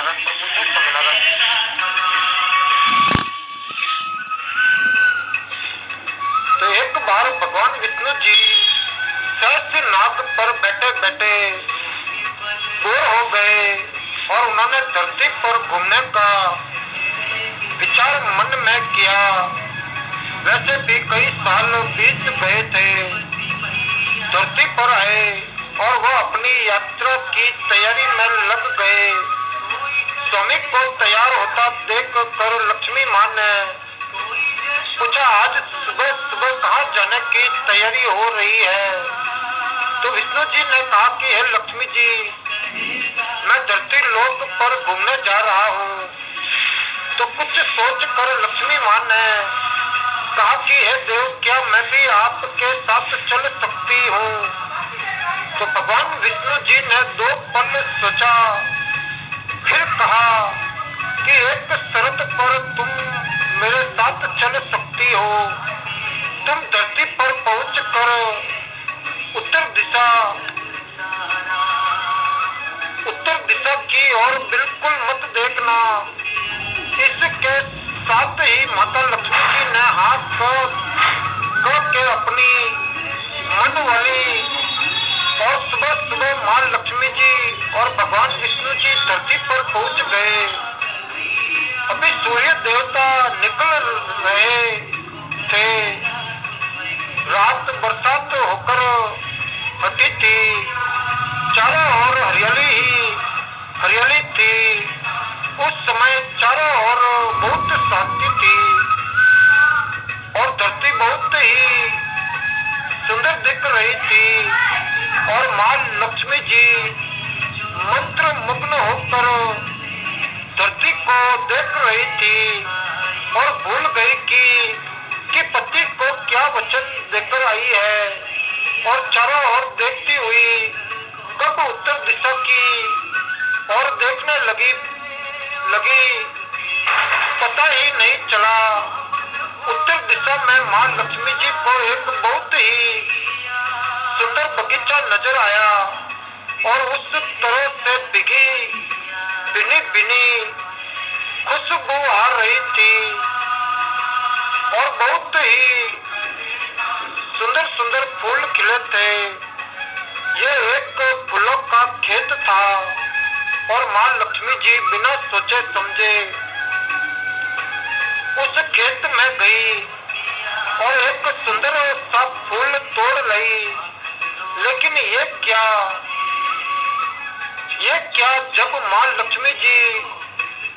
स्वामीनारायण प्रभु जय स्वामीनारायण। तो एक बार भगवान विष्णु जी सहस्त्र नाग पर बैठे बैठे बोर हो गए और उन्होंने धरती पर घूमने का विचार मन में किया। वैसे भी कई साल बीत गए थे। धरती पर आए और वो अपनी यात्रा की तैयारी में लग गए। स्वामी को तैयार होता देख कर लक्ष्मी माँ ने पूछा, आज सुबह सुबह कहाँ जाने की तैयारी हो रही है? तो विष्णु जी ने कहा कि हे लक्ष्मी जी, मैं धरती लोक पर घूमने जा रहा हूँ। तो कुछ सोच कर लक्ष्मी माँ ने कहा कि हे देव, क्या मैं भी आपके साथ चल सकती हूँ? तो भगवान विष्णु जी ने 2 पल सोचा, फिर कहा कि एक शर्त पर तुम मेरे साथ चल सकती हो। तुम धरती पर पहुंचकर उत्तर दिशा की ओर बिल्कुल मत देखना। इसके साथ ही माता लक्ष्मी जी ने हाथ के अपनी मन वाली और सुबह सुबह माँ लक्ष्मी जी और भगवान विष्णु जी धरती पर पहुंच गए। अभी सूर्य देवता निकल रहे थे। रात बरसात होकर हटी थी। चारों ओर हरियाली थी। उस समय चारों ओर बहुत शांति थी और धरती बहुत ही सुंदर दिख रही थी। और माँ लक्ष्मी जी मंत्र मुग्न होकर धरती को देख रही थी और भूल गई कि पति को क्या वचन देकर आई है। और चारों ओर देखती हुई कब उत्तर दिशा की ओर देखने लगी पता ही नहीं चला। उत्तर दिशा में माँ लक्ष्मी जी को एक बहुत ही सुंदर बगीचा नजर आया और उस तरह से बिनी खुशबू आ रही थी और बहुत ही सुंदर सुंदर फूल खिले थे। ये एक फूलों का खेत था और माँ लक्ष्मी जी बिना सोचे समझे उस खेत में गई और एक सुंदर सा फूल तोड़ लाई। लेकिन ये क्या जब माँ लक्ष्मी जी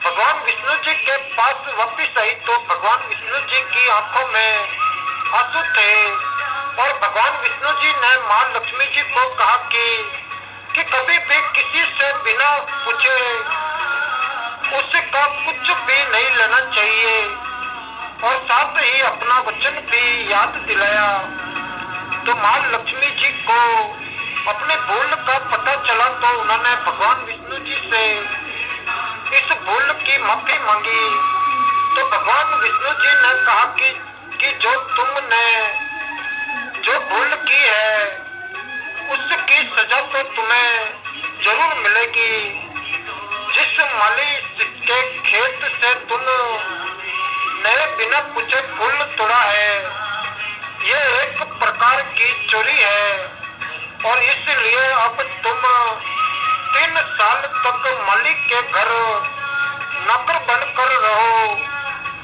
भगवान विष्णु जी के पास वापिस आई तो भगवान विष्णु जी की आंखों में आंसू थे। और भगवान विष्णु जी ने माँ लक्ष्मी जी को कहा कि कभी भी किसी से बिना पूछे उसका कुछ भी नहीं लेना चाहिए और साथ ही अपना वचन भी याद दिलाया। तो माँ लक्ष्मी जी को अपने भूल का पता चला तो उन्होंने भगवान विष्णु जी से इस भूल की माफी मांगी। तो भगवान विष्णु जी ने कहा कि जो तुमने जो भूल की है उसकी सजा तो तुम्हें जरूर मिलेगी। जिस माली के खेत से तुमने बिना पूछे फूल तोड़ा है, ये एक प्रकार की चोरी है और इसलिए अब तुम 3 साल तक मालिक के घर नौकर बनकर रहो।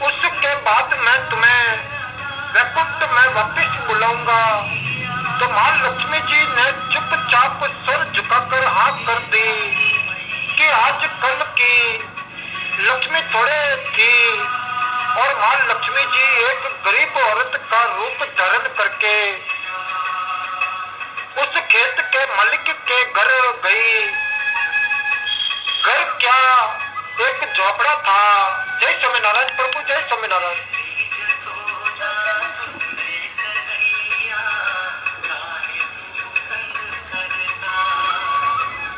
उसके बाद मैं तुम्हें वैकुंठ में वापिस बुलाऊंगा। तो माँ लक्ष्मी जी ने चुपचाप सर झुकाकर हाँ कर दी कि आज कल की लक्ष्मी थोड़े थी और माँ लक्ष्मी जी एक गरीब औरत का रूप धारण करके उस खेत के मालिक के घर गई। घर क्या, एक झोपड़ा था। जय स्वामीनारायण प्रभु जय स्वामीनारायण।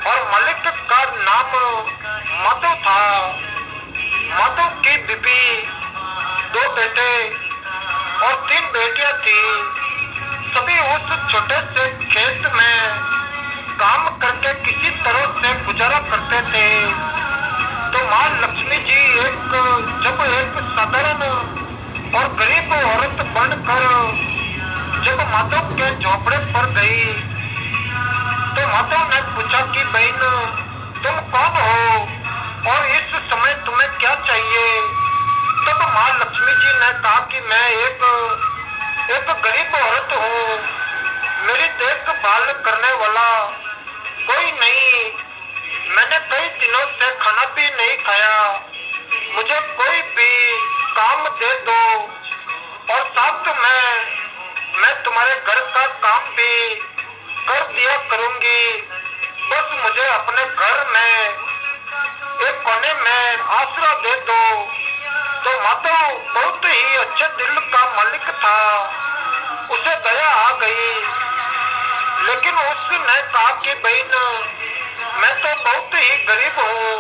और मालिक का नाम माधव था। माधव की बीबी 2 बेटे और 3 बेटियां थी। सभी उस छोटे से खेत में काम करके किसी तरह से गुजारा करते थे। तो जब एक साधारण और गरीब औरत बनकर जब माधव के झोपड़े पर गई तो माधव ने पूछा कि बहन तुम कौन हो और इस समय तुम्हें क्या चाहिए। तब माँ लक्ष्मी जी ने कहा कि मैं एक गरीब औरत हूँ, मेरी देखभाल करने वाला कोई नहीं, मैंने कई दिनों से खाना भी नहीं खाया, मुझे कोई भी काम दे दो और साथ में मैं तुम्हारे घर का काम भी कर दिया करूंगी, बस मुझे अपने घर में एक कोने में आसरा दे दो। तो माधव बहुत ही अच्छे दिल का मालिक था, उसे दया आ गई, लेकिन उसने कहा कि बहन मैं तो बहुत ही गरीब हूँ,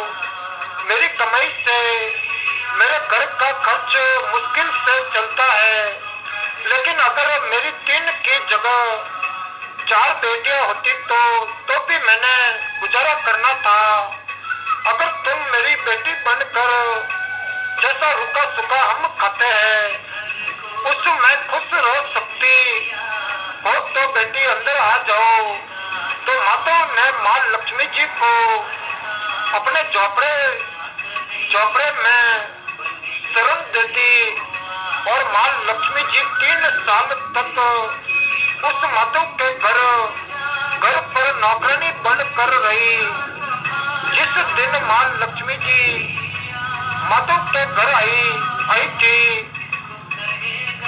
मेरी कमाई से मेरे घर का खर्च मुश्किल से चलता है, लेकिन अगर मेरी 3 की जगह 4 बेटियां होती तो भी मैंने गुजारा करना था। अगर तुम मेरी बेटी बनकर जैसा रुका सुखा हम खाते हैं उसमें खुश रह सकती हो तो बेटी अंदर आ जाओ। तो माधव ने माँ लक्ष्मी जी को अपने झोपड़े में शरण दे दी और माँ लक्ष्मी जी 3 साल तक उस माधव के घर पर नौकरानी बनकर रही। जिस दिन माँ लक्ष्मी जी माधव के घर आई थी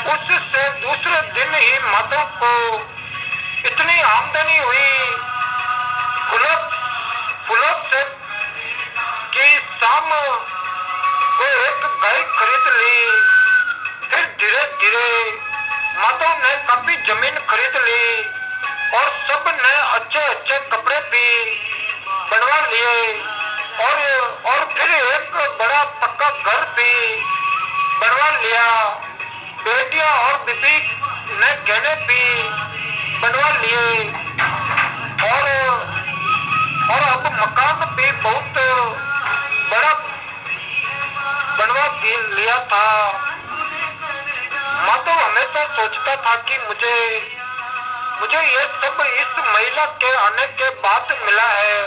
उससे दूसरे दिन ही माधव को इतनी आमदनी हुई फूलों से कि शाम को एक गाय खरीद ली। फिर धीरे धीरे माधव ने काफी जमीन खरीद ली और सब ने अच्छे अच्छे कपड़े भी बनवा लिए और फिर एक बड़ा पक्का घर भी बनवा लिया। बेटियां और बीबी ने गहने भी बनवा लिए और अब मकान भी बहुत बड़ा बनवा लिया था। माधव हमेशा सोचता था कि मुझे ये सब इस महिला के आने के बाद मिला है।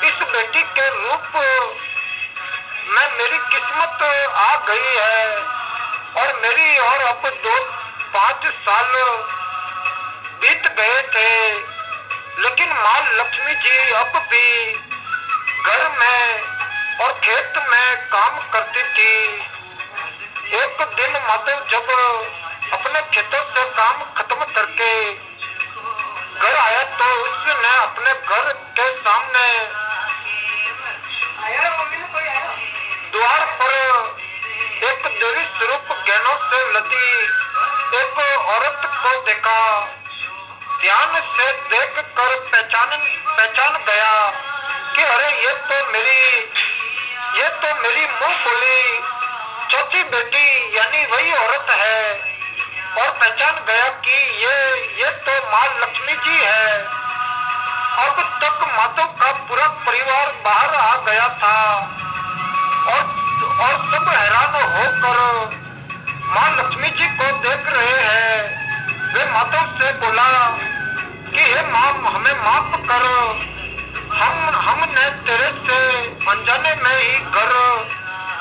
इस बेटी के रूप में मेरी किस्मत आ गई है और अब 5 साल बीत गए थे, लेकिन माँ लक्ष्मी जी अब भी घर में और खेत में काम करती थी। एक दिन माधव जब अपने खेतों से काम खत्म करके घर आया तो उसने अपने घर के सामने द्वार पर एक देवी स्वरूप गहनों से लदी एक औरत को देखा। ध्यान से देख कर पहचान गया कि अरे ये तो मेरी मुंह बोली चौथी बेटी यानी वही औरत है और पहचान गया कि ये तो माँ लक्ष्मी जी है। अब तक माधव का पूरा परिवार बाहर आ गया था और सब हैरान होकर माँ लक्ष्मी जी को देख रहे हैं। वे माधव से बोला कि हे माँ हमें माफ कर, हमने तेरे से अनजाने में ही घर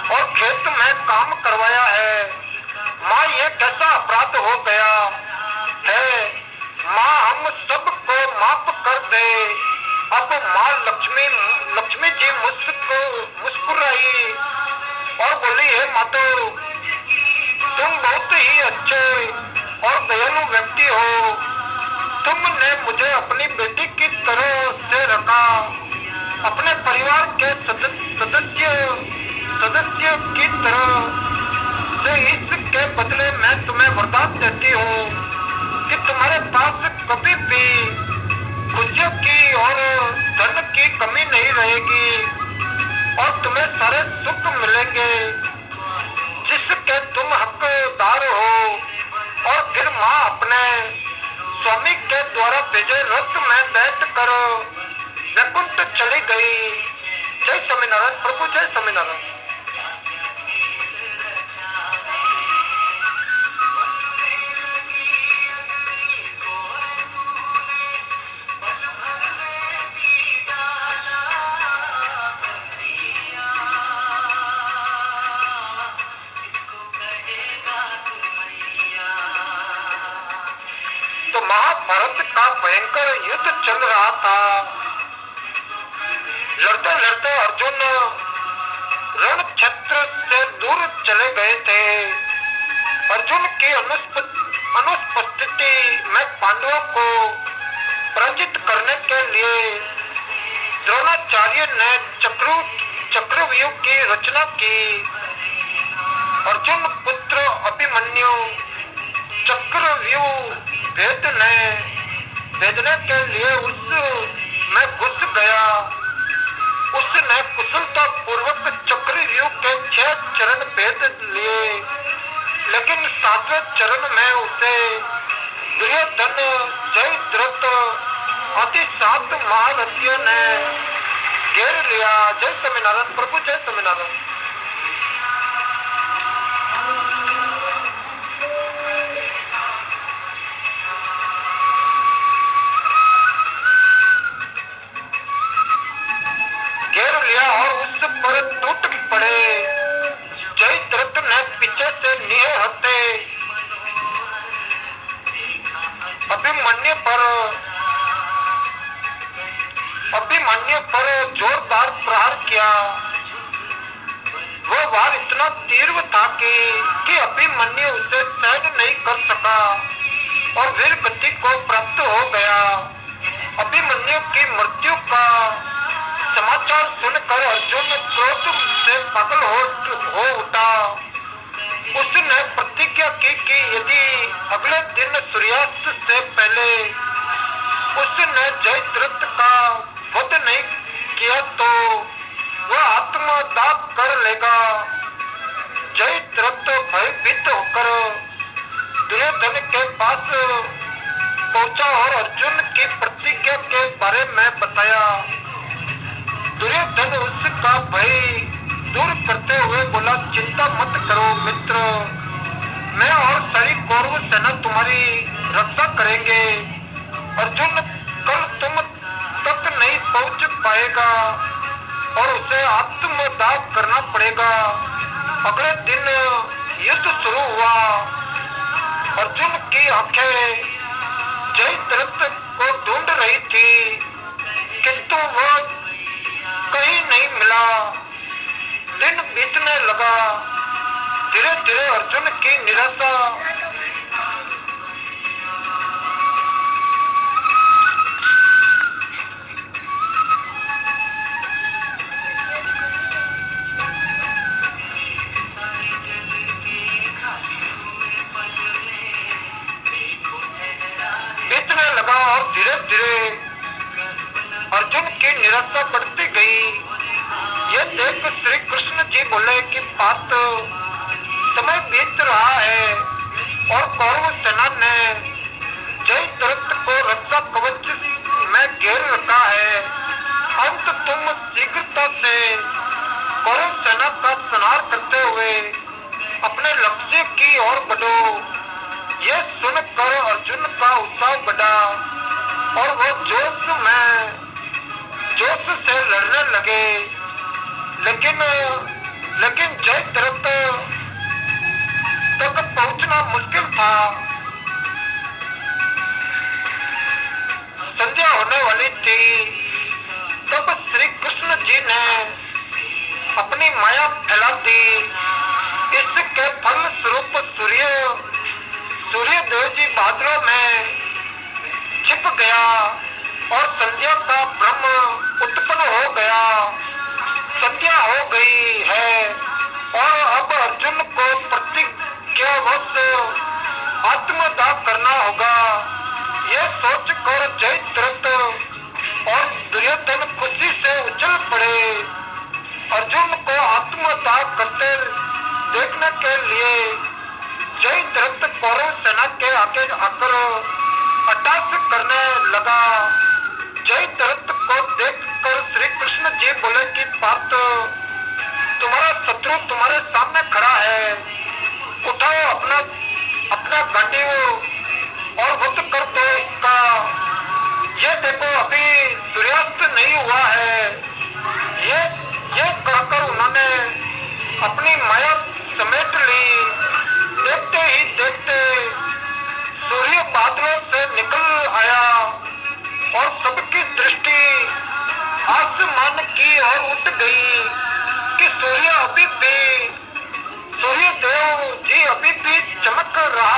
और खेत में काम करवाया है। माँ ये कैसा अपराध हो गया है, माँ हम सबको माफ कर दे। अब माँ लक्ष्मी जी मुस्कुराई और बोली हे माधव तुम बहुत ही अच्छे और दयालु व्यक्ति हो, तुमने मुझे अपनी बेटी की तरह से रखा, अपने परिवार के सदस्य की तरह से। इसके बदले मैं तुम्हें वरदान देती हूँ कि तुम्हारे पास कभी भी खुशियों की और धन की कमी नहीं रहेगी और तुम्हें सारे सुख मिलेंगे जिसके तुम हकदार हो। और फिर माँ अपने स्वामी के द्वारा भेजे रथ में बैठ कर वैकुंठ चली गई। जय स्वामीनारायण प्रभु, जय स्वामीनारायण। की अनुपस्थिति में पांडवों को पराजित करने के लिए द्रोणाचार्य ने चक्रव्यूह की रचना की। अर्जुन पुत्र अभिमन्यु चक्रव्यूह भेदने के लिए उसमें घुस गया। उसने कुशलता पूर्वक चक्रव्यूह के 6 चरण भेद लिए, लेकिन 7वें चरण में उसे दुर्योधन, जयद्रथ आदि 7 महारथियों ने घेर लिया। जय स्वामीनारायण प्रभु, जय स्वामीनारायण। घेर लिया और उस पर टूट पड़े। जयद्रथ ने पीछे से निहे हत्ते अभिमन्यु पर जोरदार प्रहार किया। वह वार इतना तीव्र था कि अभिमन्यु उसे सहन नहीं कर सका और वीर गति को प्राप्त हो गया। अभिमन्यु की मृत्यु का समाचार सुनकर अर्जुन क्रोध से पागल हो उठा। उसने प्रतिज्ञा की कि यदि अगले दिन सूर्यास्त से पहले उसने जयद्रथ का वध नहीं किया तो वह आत्मदाह कर लेगा। जयद्रथ भयभीत होकर दुर्योधन के पास पहुंचा और अर्जुन की प्रतिज्ञा के बारे में बताया। दुर्योधन उसका भय दूर करते हुए बोला, चिंता मत करो मित्र, मैं और सारी कौरव सेना तुम्हारी रक्षा करेंगे। अर्जुन कल तुम तक नहीं पहुंच पाएगा और उसे आत्मदाह करना पड़ेगा। अगले दिन युद्ध शुरू हुआ। अर्जुन की आंखें जयद्रथ को ढूंढ रही थी, किंतु वह कहीं नहीं मिला। दिन बीतने लगा। धीरे धीरे अर्जुन की निराशा बीतने लगा और धीरे धीरे अर्जुन की निराशा बढ़ती गई। ये देख श्री कृष्ण जी बोले कि बात समय बीत रहा है और कौरव सेना ने जयद्रथ को रक्षा कवच में घेर रखा है। अंत तुम शीघ्रता से कौरव सेना का संहार करते हुए अपने लक्ष्य की ओर बढ़ो। ये सुनकर अर्जुन का उत्साह बढ़ा और वह जोश से लड़ने लगे। लेकिन जयद्रथ तक पहुंचना मुश्किल था। संध्या होने वाली थी। तब श्री कृष्ण जी ने अपनी माया फैला दी। इसके फल स्वरूप सूर्य देव जी बादलों में छिप गया और संध्या का ब्रह्म उत्पन्न हो गया। संध्या हो गई है और अब अर्जुन को प्रतिज्ञावश आत्मदाह करना होगा। ये सोचकर जयद्रथ और दुर्योधन खुशी से उछल पड़े। अर्जुन को आत्मदाह करते देखने के लिए जयद्रथ कौरव सेना के आगे आकर अट्टहास करने लगा। जयद्रथ को देखकर श्री कृष्ण जी बोले कि पार्थ, तुम्हारा शत्रु तुम्हारे सामने खड़ा है। उठाओ अपना गांडीव और वध कर दो इसका। ये देखो अभी सूर्यास्त नहीं हुआ है। ये कहकर उन्होंने अपनी माया समेट ली। देखते ही देखते सूर्य बादलों से निकल आया और सबकी दृष्टि आसमान की ओर उठ गई कि सूर्य देव जी अभी भी चमक रहा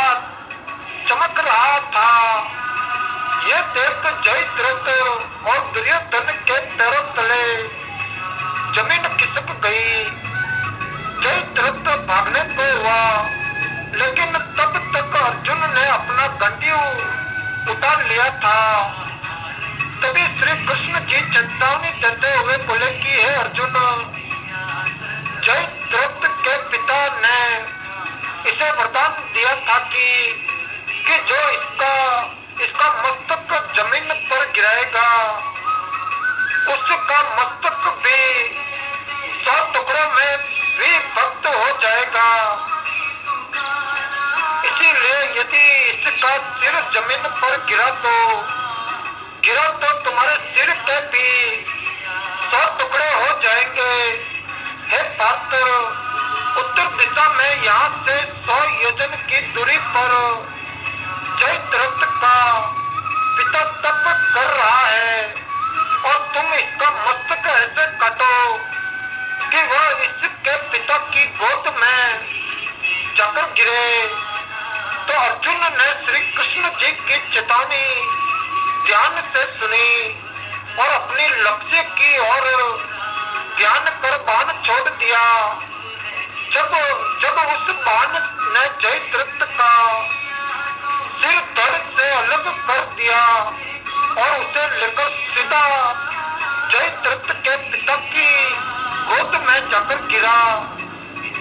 चेतावनी देते हुए बोले कि हे अर्जुन, जयद्रथ के पिता ने इसे वरदान दिया था कि जो इसका मस्तक जमीन पर गिराएगा उसका मस्तक भी 100 टुकड़ों में भी भक्त हो जाएगा। इसीलिए यदि इसका सिर जमीन पर गिरा तो तुम्हारे सिर के भी 100 टुकड़े हो जाएंगे। हे पार्थ, उत्तर दिशा में यहाँ से 100 योजन की दूरी पर जयद्रथ का पिता तप कर रहा है और तुम इसका मस्तक ऐसे काटो कि वह इसके पिता की गोद में जाकर गिरे। तो अर्जुन ने श्री कृष्ण जी की चेतावनी ध्यान से सुनी और अपनी लक्ष्य की ओर ध्यान कर बाण छोड़ दिया। जब उस बाण ने जयद्रथ का सिर धड़ से अलग कर दिया और उसे लेकर सीधा जयद्रथ के पिता की गोद में जाकर गिरा,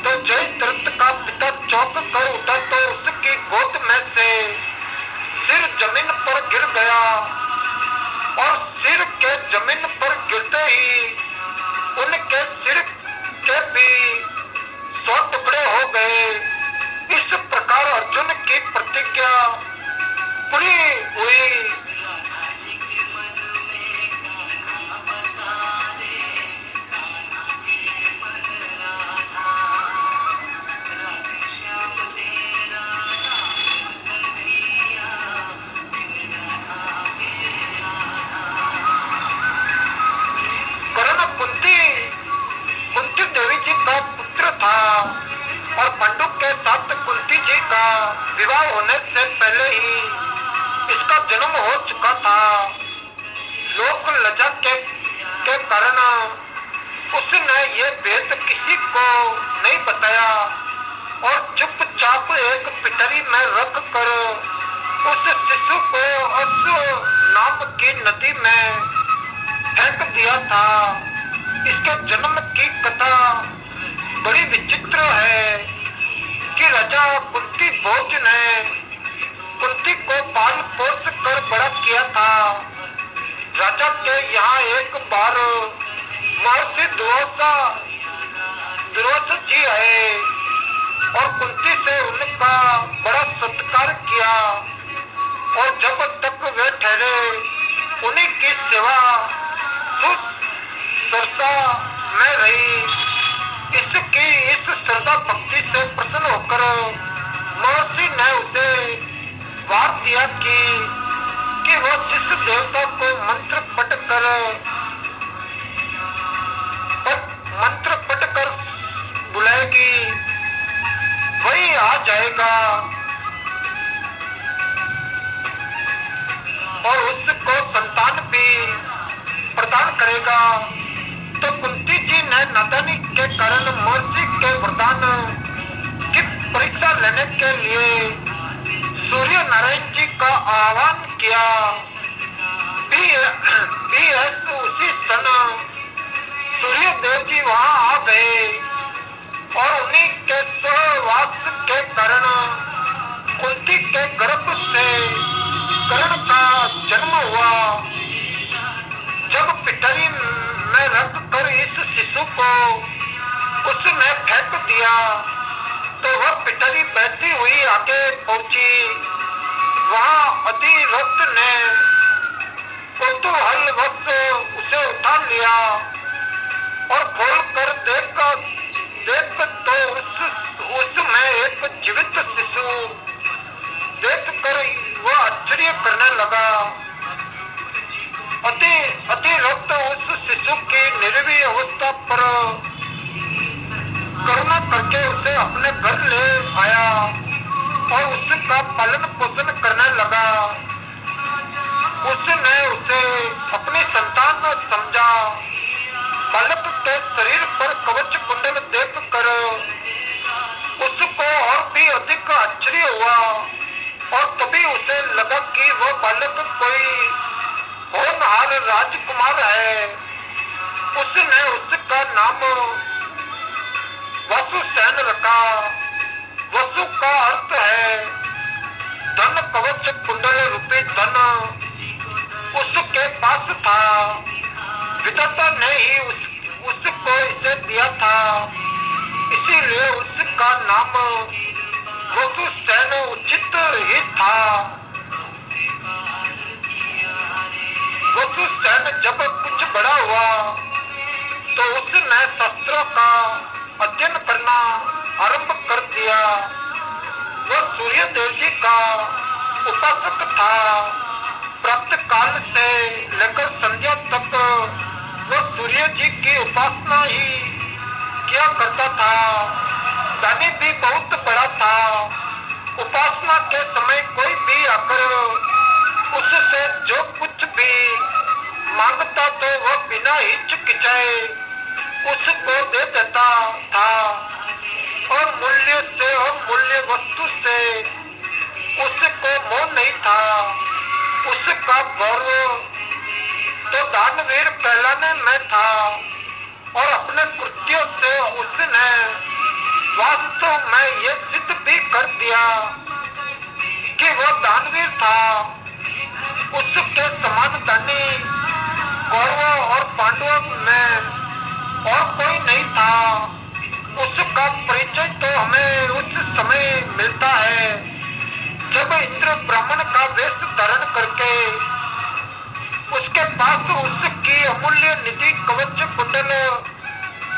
तो जयद्रथ का पिता चौंक कर उठा तो उसकी गोद में से सिर जमीन पर गिर गया और सिर के जमीन पर गिरते ही उनके सिर के भी 100 टुकड़े हो गए। इस प्रकार अर्जुन की प्रतिज्ञा पूरी हुई। कुंती देवी जी का पुत्र था और पांडु के साथ कुंती जी का विवाह होने से पहले ही इसका जन्म हो चुका था। लोक लज्जा के कारण उसने ये भेद किसी को नहीं बताया और चुपचाप एक पिटरी में रख कर उस शिशु को अश्व नाम की नदी में फेंक दिया था। इसके जन्म की कथा बड़ी विचित्र है कि राजा कुंती भोज ने कुंती को पाल पोस कर बड़ा किया था। राजा के यहाँ एक बार महर्षि दुर्वासा जी आए और कुंती से उनका बड़ा सत्कार किया और जब तक वे ठहरे उन्हीं की सेवा सरसा में रही। इस श्रद्धा भक्ति से प्रसन्न होकर महर्षि ने उसे वार दिया कि वह जिस देवता को मंत्र पढ़ कर बुलाएगी वही आ जाएगा और उसको संतान भी प्रदान करेगा। तो कुंती जी ने नादानी के कारण महर्षि के वरदान की परीक्षा लेने के लिए सूर्य नारायण जी का आह्वान किया। उसी सन सूर्य देव जी वहां आ गए और उन्हीं के सहवास के कारण कुंती के गर्भ से कर्ण का जन्म हुआ। जब पिटरी में रख कर इस शिशु को उसने फेंक दिया तो वह पिटरी बहती हुई आगे पहुंची। वहां अधिरथ ने कौतूहलवश उसे उठा लिया और खोल कर देख तो उसमें एक जीवित शिशु देख कर वह आश्चर्य करने लगा। अधिरथ उस शिशु की निर्वीय अवस्था पर करुणा करके उसे अपने घर ले आया और उसका पालन पोषण करने लगा। उसने उसे अपनी संतान समझा। बालक के शरीर पर कवच कुंडल देख कर उसको और भी अधिक आश्चर्य हुआ और तभी उसे लगा कि वह बालक कोई होनहार राजकुमार है, उसने उसका नाम वसुसेन रखा। वसु का अर्थ है धन, कवच कुंडल रूपी धन उसके पास था। विधाता ने ही उसको इसे दिया था, इसीलिए उसका नाम वसुसेन उचित ही था। वसुसेन जब कुछ बड़ा हुआ तो उसने शस्त्रों का अध्ययन करना आरंभ कर दिया। वह सूर्य देव जी का उपासक था। प्रातः काल से लेकर संध्या तक वह सूर्य जी की उपासना ही किया करता था। दानी भी बहुत बड़ा था। उपासना के समय कोई भी आकर उससे जो कुछ भी मांगता तो वह बिना हिचकिचाए उसको दे देता था। और मूल्य से और मूल्य वस्तु से उसको मोह नहीं था। उसका गौरव तो दानवीर कहलाने में था और अपने कृत्यों से उसने वास्तव में ये सिद्ध भी कर दिया कि वह दानवीर था। उसके समान दानी कौरवों और पांडवों में और कोई नहीं था। उसका परिचय तो हमें उस समय मिलता है जब इंद्र ब्राह्मण का वेश धारण करके उसके पास उसकी अमूल्य निधि कवच कुंडल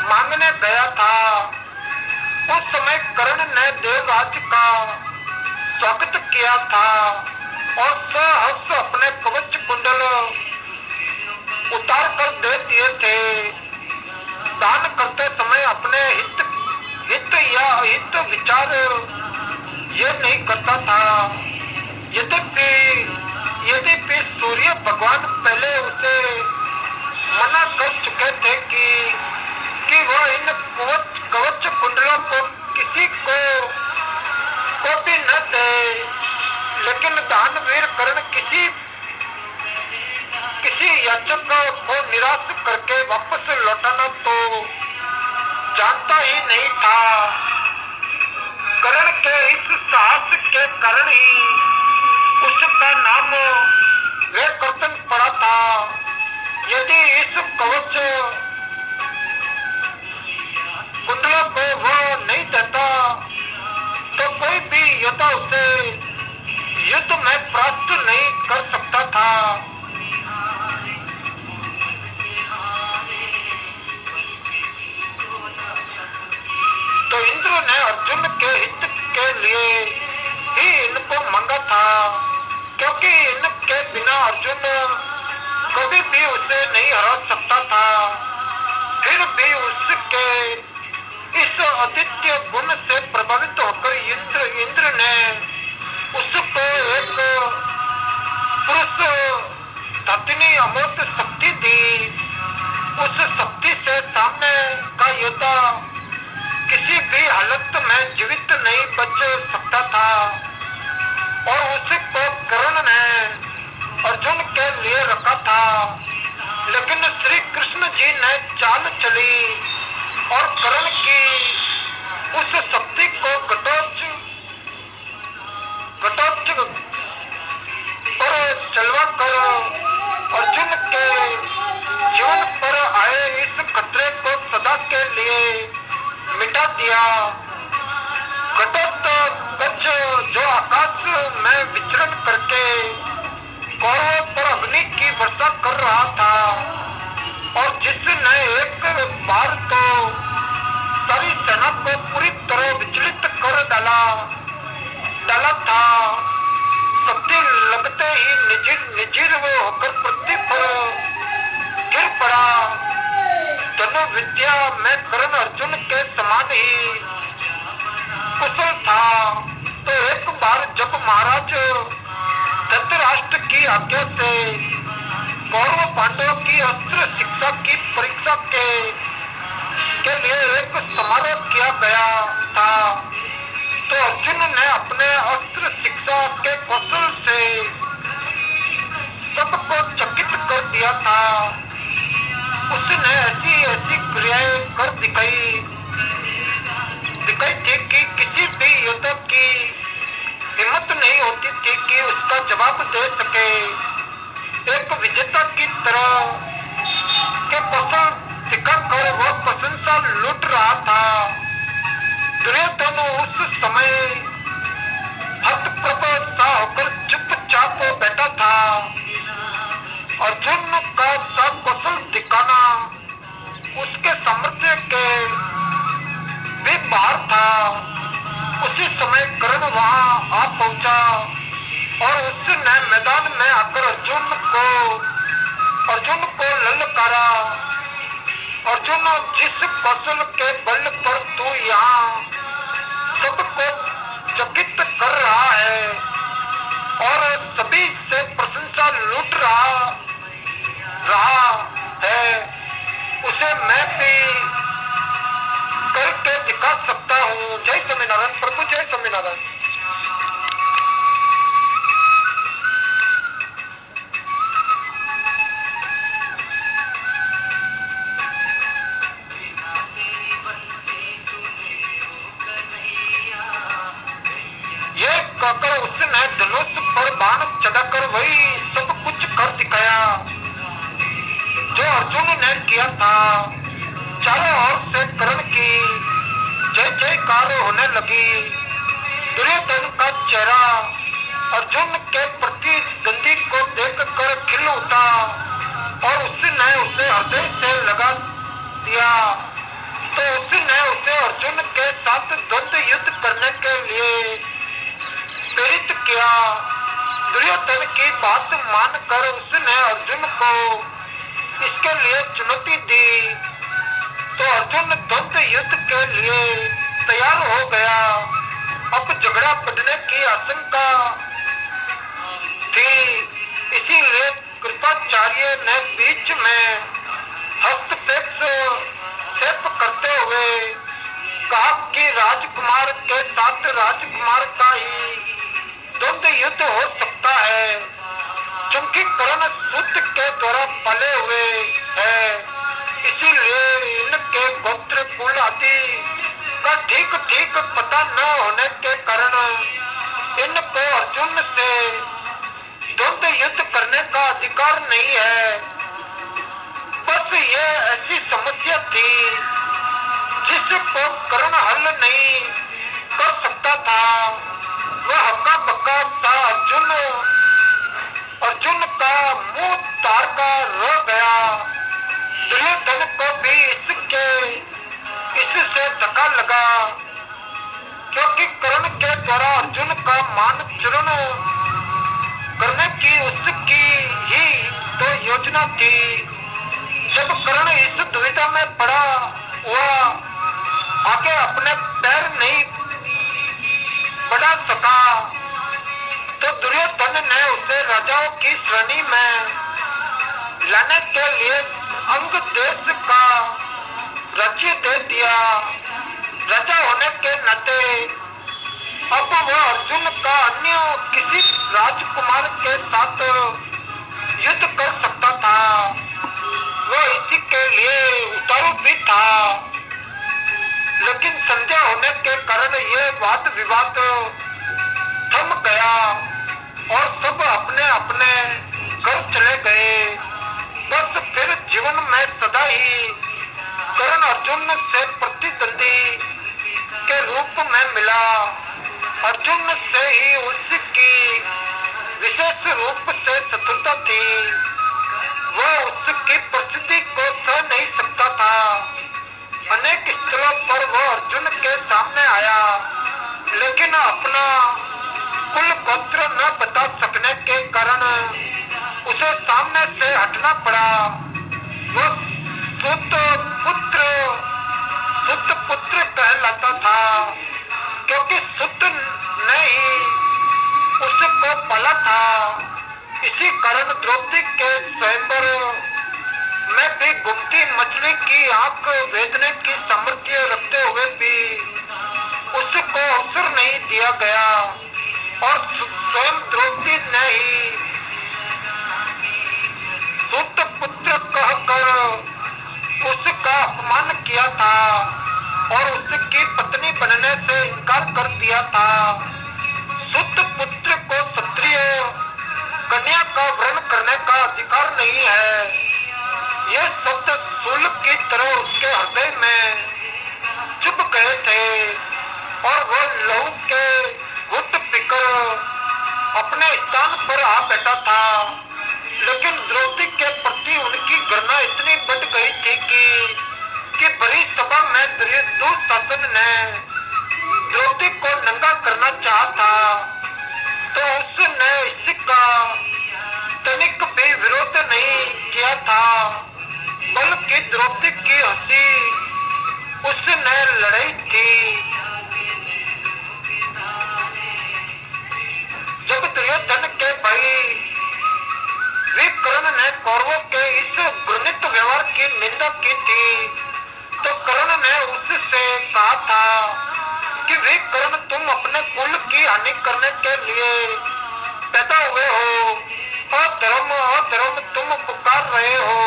मांगने गया था। उस समय कर्ण ने देवराज का स्वागत किया था और सहर्ष अपने कवच कुंडल उतार कर दे दिए थे। दान करते समय अपने हित या हित विचार ये नहीं करता था। यद्यपि सूर्य भगवान पहले उसे मना कर चुके थे कि वह इन कवच कुंडलों को किसी को भी न दे, लेकिन दानवीर कर्ण किसी याचक को निराश करके वापस लौटाना तो जानता ही नहीं था। कर्ण के इस साहस के कारण ही उसका नाम वेकर्तन पड़ा था। यदि इस कवच कुंडलों को वह नहीं देता तो कोई भी योद्धा उसे युद्ध में परास्त नहीं कर सकता था। तो इंद्र ने अर्जुन के हित के लिए ही इनको मांगा था, क्योंकि इनके बिना अर्जुन कभी भी उसे नहीं हरा सकता था। फिर भी उसके इस अद्वितीय गुण से प्रभावित होकर इंद्र ने उसको एक पुरुष धतनी अमोघ शक्ति दी। उस शक्ति से सामने का योद्धा किसी भी हालत में जीवित नहीं बच सकता था और उसको कर्ण ने अर्जुन के लिए रखा था। लेकिन श्री कृष्ण जी ने चाल चली और कर्ण की उस शक्ति को घटोत्कच पर चलवा कर अर्जुन के जीवन पर आए इस खतरे को सदा के लिए मिटा दिया। घटोत्कच जो आकाश में विचरण करके कौरवों पर अग्नि की वर्षा कर रहा था और जिसने एक बार तो सारी सेना को पूरी तरह विचलित कर डाला था, शक्ति लगते ही निर्जीव होकर पृथ्वी पर गिर पड़ा। धनुर्विद्या में कर्ण अर्जुन के समान ही कुशल था। तो एक बार जब महाराज धृतराष्ट्र की आज्ञा से कौरव पांडवों की अस्त्र शिक्षा की परीक्षा के लिए एक समारोह किया गया था, तो अर्जुन ने अपने अस्त्र शिक्षा के कौशल से सबको चकित कर दिया था। उसने ऐसी ऐसी क्रियाएं कर दिखाई थी कि किसी भी युद्धक की हिम्मत नहीं होती थी कि उसका जवाब दे सके। एक विजेता की तरह के कौशल दिखाकर वह प्रशंसा लूट रहा था। दुर्योधन उस समय हतप्रभ सा होकर चुपचाप बैठा था। अर्जुन का सब कौशल दिखाना उसके सामर्थ्य के भी बाहर था। उसी समय कर्ण वहां आ पहुंचा और उसने मैदान में आकर अर्जुन को ललकारा। अर्जुन, जिस कौशल के बल पर तू यहाँ सबको चकित कर रहा है और सभी से प्रशंसा लूट रहा है, उसे मैं भी करके दिखा सकता हूँ। जय स्वामीनारायण प्रभु, जय स्वामीनारायण। ये कहकर उसने धनुष पर बाण चढ़ाकर वही सब कुछ कर दिखाया जो अर्जुन ने किया था। चारों ओर से कर्ण की जय जयकार होने लगी। दुर्योधन का चेहरा अर्जुन के प्रतिद्वंदी को देखकर खिल उठा और उसने उसे हृदय से लगा दिया। तो उसने उसे अर्जुन के साथ द्वंद्व युद्ध करने के लिए प्रेरित किया। दुर्योधन की बात मानकर उसने अर्जुन को इसके लिए चुनौती दी। तो अर्जुन द्वंद्व युद्ध के लिए तैयार हो गया। अब झगड़ा बढ़ने की आशंका थी, इसीलिए कृपाचार्य ने बीच में हस्तक्षेप करते हुए कहा कि राजकुमार के साथ राजकुमार का ही द्वंद्व युद्ध हो सकता है, क्योंकि कर्ण सूत के द्वारा पले हुए है। इसीलिए इनके गोत्र कुल आदि का ठीक ठीक पता न होने के कारण इनको अर्जुन से द्वंद्व युद्ध करने का अधिकार नहीं है। बस ये ऐसी समस्या थी जिसको कर्ण हल नहीं कर सकता था। वह हक्का बक्का था। अर्जुन का मुंह तार का रह गया। दुर्योधन को भी इससे धक्का लगा, क्योंकि कर्ण के द्वारा अर्जुन का मान चूर्ण करने की उसकी ही तो योजना थी। जब कर्ण इस दुविधा में पड़ा हुआ आगे अपने पैर नहीं बढ़ा सका, तो दुर्योधन ने उसे राजाओं की श्रेणी में लाने के लिए अंग देश का राज्य दे दिया। राजा होने के नाते अब वह अर्जुन का अन्य किसी राजकुमार के साथ युद्ध कर सकता था। वह इसी के लिए उतारू भी था, लेकिन संध्या होने के कारण ये वाद विवाद थम गया और सब अपने अपने घर चले गए। बस फिर जीवन में सदा ही कर्ण अर्जुन से प्रतिद्वंदी के रूप में मिला। अर्जुन से ही उसकी विशेष रूप से शत्रुता थी। वह उसकी प्रसिद्धि को सह नहीं सकता था। अनेक स्थलों पर वह अर्जुन के सामने आया, लेकिन अपना कुल गोत्र न बता सकने के कारण उसे सामने से हटना पड़ा। वह सुत पुत्र कहलाता था, क्योंकि सुत ने ही उसको पाला था। इसी कारण द्रौपदी के स्वयंवर में भी गुप्ती मछली की आंख भेदने की सामर्थ्य रखते हुए भी उसको अवसर नहीं दिया गया और स्वयं द्रौपदी ने ही सुत रानी बनने से इनकार कर दिया था। शुद्ध पुत्र को क्षत्रिय कन्या का वरण करने का अधिकार नहीं है। ये शब्द शूल की तरह उसके हृदय में चुभ गए थे और वह लहू के घुट पीकर अपने स्थान पर आ बैठा था। लेकिन द्रौपदी के प्रति उनकी घृणा इतनी बढ़ गई थी कि बड़ी सभा में दुशासन ने द्रौपदी को नंगा करना चाहा था, तो उसने इसका तनिक भी विरोध नहीं किया था, बल्कि द्रौपदी की हंसी उसने लड़ाई थी। जब दुर्योधन के भाई विकर्ण ने कौरवों के इस घृणित व्यवहार की निंदा की थी, तो कर्ण ने उससे कहा था कि विकर्ण, तुम अपने कुल की हानि करने के लिए पैदा हुए हो। अधर्म तुम पुकार रहे हो,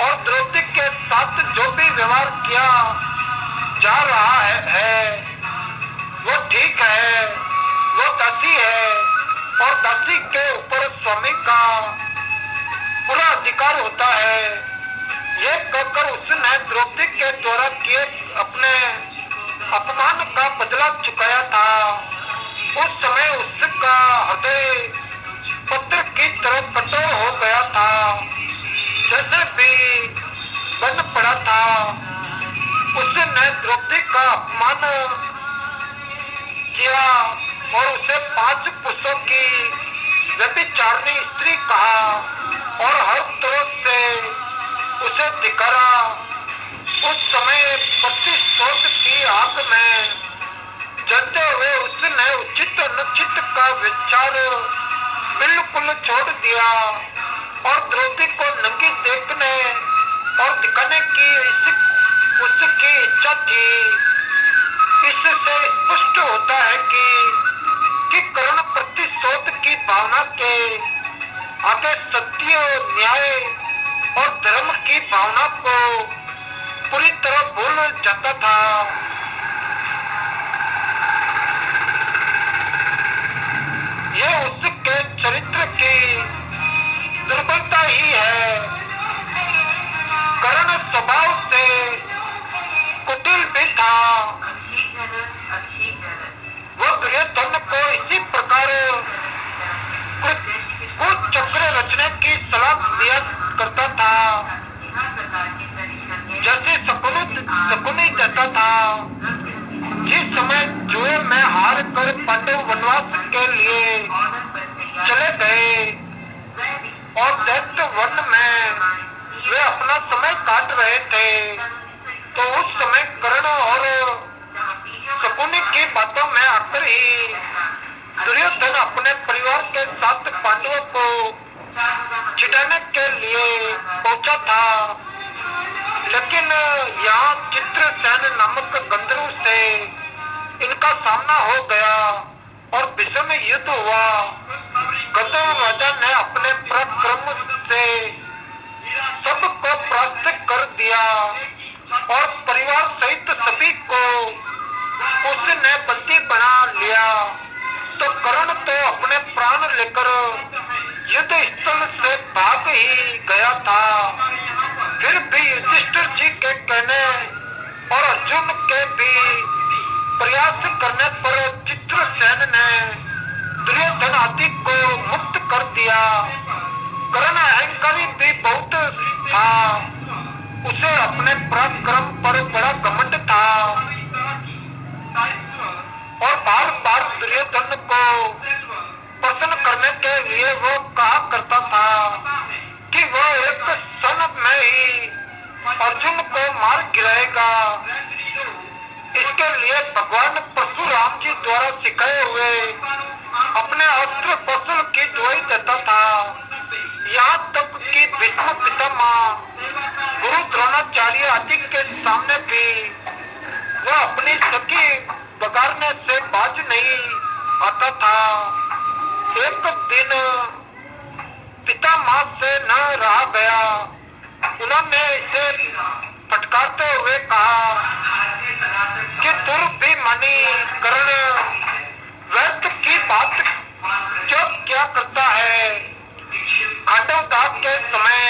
और द्रौपदी के साथ जो भी व्यवहार किया जा रहा है वो ठीक है। वो दासी है और दासी के ऊपर स्वामी का पूरा अधिकार होता है। ये कहकर उसने द्रौपदी के द्वारा किए अपने अपमान का बदला चुकाया था। उस समय उसका हृदय पत्थर की तरह कठोर हो गया था, जैसे भी बन पड़ा था। उसने द्रौपदी का अपमान किया और उसे 5 पुरुषों की व्यभिचारिणी स्त्री कहा और हर तरह से उसे धिक्कारा। उस समय प्रतिशोध की आग में जलते हुए उसने उचित अनुचित का विचार बिल्कुल छोड़ दिया और द्रौपदी को नंगी देखने और दिखाने की उसकी इच्छा थी। इससे स्पष्ट होता है कि कर्ण प्रतिशोध की भावना के आगे सत्य, न्याय और धर्म की भावना को पूरी तरह भूल जाता था। यह उसके चरित्र की दुर्बलता ही है। कर्ण स्वभाव से कुटिल भी था। वो दुर्योधन को इसी प्रकार कुछ चक्र रचने की सलाह दिया करता था, जैसे शकुनी देता था। जिस समय जुए में हार कर पांडव वनवास के लिए चले गए और दैत्य वन में वे अपना समय काट रहे थे, तो उस समय कर्ण और शकुनी की बातों में आकर ही दुर्योधन अपने परिवार के साथ पांडवों को छिड़ाने के लिए पहुंचा था। लेकिन यहाँ चित्रसेन नामक गंधर्व से इनका सामना हो गया और भीषण युद्ध हुआ। गंधर्व राजा ने अपने पराक्रम से सबको परास्त कर दिया और परिवार सहित सभी को उसने बंदी बना लिया। तो कर्ण तो अपने प्राण लेकर युद्ध स्थल से भाग ही गया था। फिर भी युधिष्ठिर जी के कहने और अर्जुन के भी प्रयास करने पर चित्रसेन ने दुर्योधन आदि को मुक्त कर दिया। कर्ण अहंकारी भी बहुत था, उसे अपने पराक्रम पर बड़ा घमंड था और बार बार दुर्योधन को प्रसन्न करने के लिए वो कहा करता था कि वो एक क्षण में ही अर्जुन को मार गिराएगा। इसके लिए भगवान परशुराम जी द्वारा सिखाए हुए अपने अस्त्र कौशल की दुहाई देता था। यहाँ तक कि भीष्म पितामह, गुरु द्रोणाचार्य आदि के सामने भी वह अपनी सखी बगाड़ने से बाज नहीं आता था। एक दिन पितामह से न रहा गया, उन्होंने इसे फटकारते हुए कहा, कि दुर्भिमानी कर्ण व्यर्थ की बात क्यों क्या करता है। खांडवदास के समय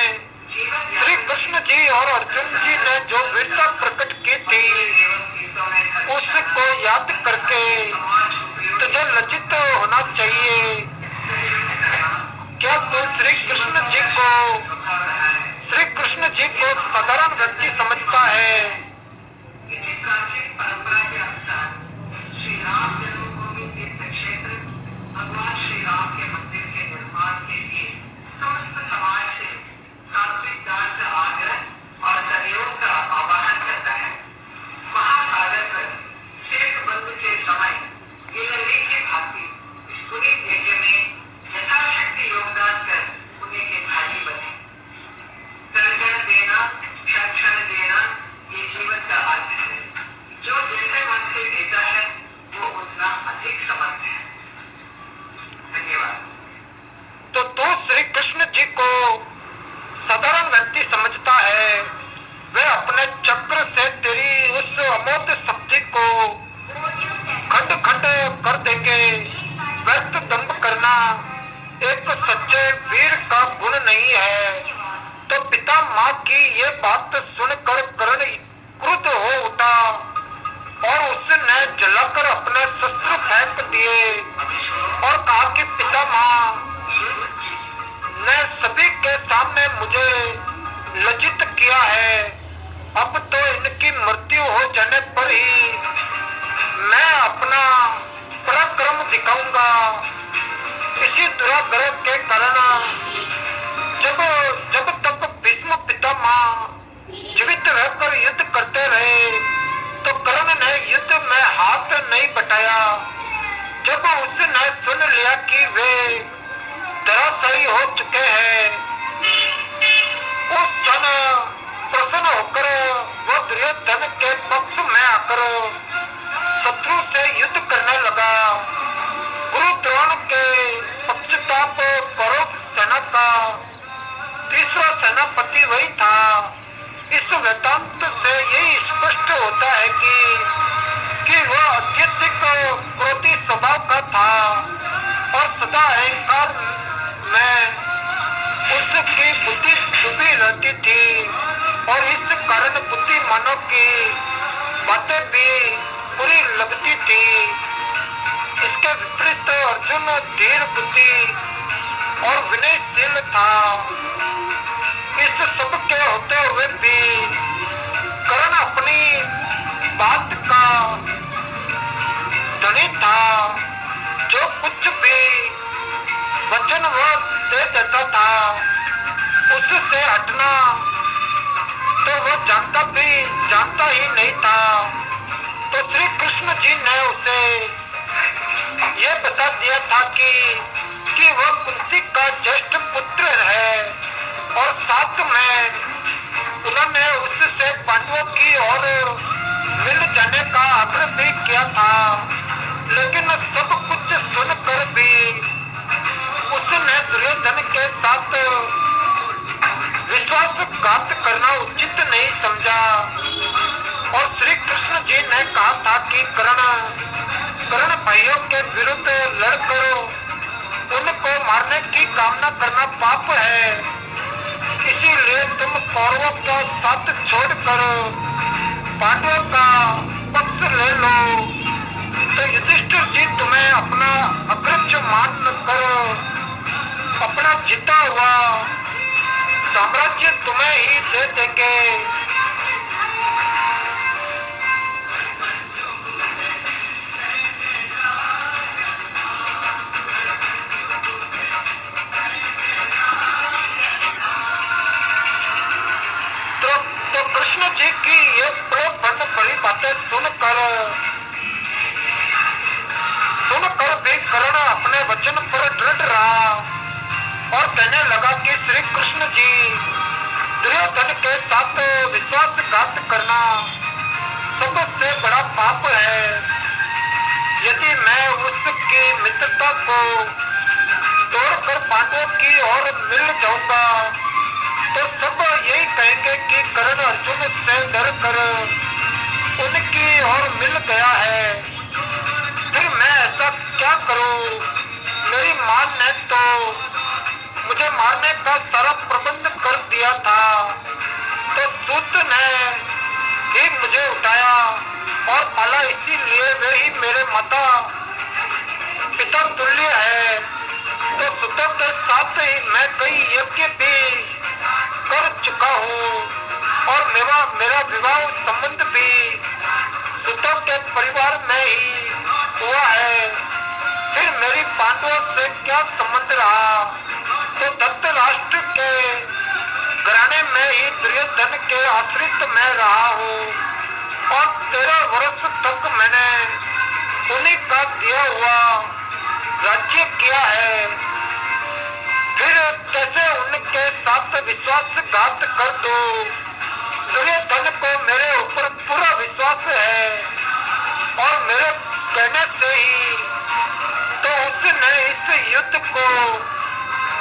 श्री कृष्ण जी और अर्जुन जी ने जो वीरता प्रकट की थी उसको याद करके तुझे लज्जित होना चाहिए। क्या तू श्री कृष्ण जी को साधारण व्यक्ति समझता है। भगवान श्री राम के मंदिर के निर्माण के लिए समस्त समाज से सात्विक दान का आग्रह और सहयोग का आह्वान करता है। महासागर पर शेष बंद के समय गिलहरी की भांति इस पुनीत यज्ञ में यथाशक्ति योगदान कर पुण्य के भागी बने। कण देना, क्षण देना ये जीवन का अर्थ है। जो जितने मन से देता है वो उतना अधिक समर्थ है। तो तू श्री कृष्ण जी को साधारण व्यक्ति समझता है। वे अपने चक्र से तेरी उस अमोघ शक्ति को खंड खंड कर देंगे। व्यर्थ दंभ करना एक सच्चे वीर का गुण नहीं है। तो पिता माँ की ये बात सुनकर कर्ण क्रुद्ध हो उठा और उसने जलाकर अपने शस्त्र फेंक दिए और कहा कि पिता माँ ने सभी के सामने मुझे लज्जित किया है। अब तो इनकी मृत्यु हो जाने पर ही मैं अपना पराक्रम दिखाऊंगा। इसी दुराग्रह के कारण जब तक भीष्म पितामह जीवित रहकर युद्ध करते रहे तो कर्ण ने युद्ध में हाथ नहीं बटाया। जब उसने सुन लिया कि वे धराशायी हो चुके हैं उस क्षण प्रसन्न होकर वो दुर्योधन के पक्ष में आकर शत्रु से युद्ध करने लगा। गुरु द्रोण के पक्षपात कौरव सेना का तीसरा सेनापति वही था। इस वृत्तांत से यही स्पष्ट होता है कि वह अत्यधिक क्रोधी स्वभाव का था और सदा अहंकार में उसकी बुद्धि डूबी रहती थी और इस कारण बुद्धिमानों की बातें भी बुरी लगती थी। इसके विपरीत अर्जुन धीर बुद्धि और विनयशील था। इस सब के होते हुए भी कर्ण अपनी बात का धनी था। जो कुछ भी वचन वह दे देता था उससे हटना तो वह जानता ही नहीं था। तो श्री कृष्ण जी ने उसे यह बता दिया था कि वह कुंती का ज्येष्ठ पुत्र है और साथ में उन्होंने उससे पांडवों की ओर मिल जाने का आग्रह भी किया था। लेकिन सब कुछ सुनकर भी उसने दुर्योधन के साथ विश्वासघात करना उचित नहीं समझा और श्री कृष्ण जी ने कहा था कि कर्ण भाइयों के विरुद्ध लड़कर उनको मारने की कामना करना पाप है। इसीलिए तुम कौरवों का साथ छोड़कर पांडवों का पक्ष ले लो। तो युधिष्ठिर जी तुम्हें अपना अग्रज मान कर अपना जीता हुआ साम्राज्य तुम्हें ही दे देंगे। तो कृष्ण जी की ये बड़ी बड़ी बातें सुनकर भी कर्ण अपने वचन पर दृढ़ रहा और कहने लगा कि श्री कृष्ण जी दुर्योधन के साथ विश्वासघात करना सबसे बड़ा पाप है। यदि मैं उसकी मित्रता को तोड़कर पांडवों की ओर मिल जाऊंगा तो सब यही कहेंगे कि कर्ण अर्जुन से डर कर उनकी और मिल गया है, फिर मैं ऐसा क्या करूं? मेरी मां ने तो मुझे मारने का सारा प्रबंध कर दिया था, तो सूत ने ही मुझे उठाया और पाला, इसीलिए वे ही मेरे माता पिता तुल्य है। तो सुतों के साथ ही मैं कई यज्ञ भी कर चुका हूँ और मेरा विवाह संबंध भी सुतों के परिवार में ही हुआ है। फिर मेरी पांडवों से क्या संबंध रहा? तो धृतराष्ट्र के घराने में ही दुर्योधन के आश्रित में रहा हूँ और 13 वर्ष तक मैंने उन्हीं का दिया हुआ राज्य किया है। फिर कैसे उनके साथ विश्वासघात कर दो? दुर्योधन को मेरे ऊपर पूरा विश्वास है और मेरे कहने से ही तो उसने इस युद्ध को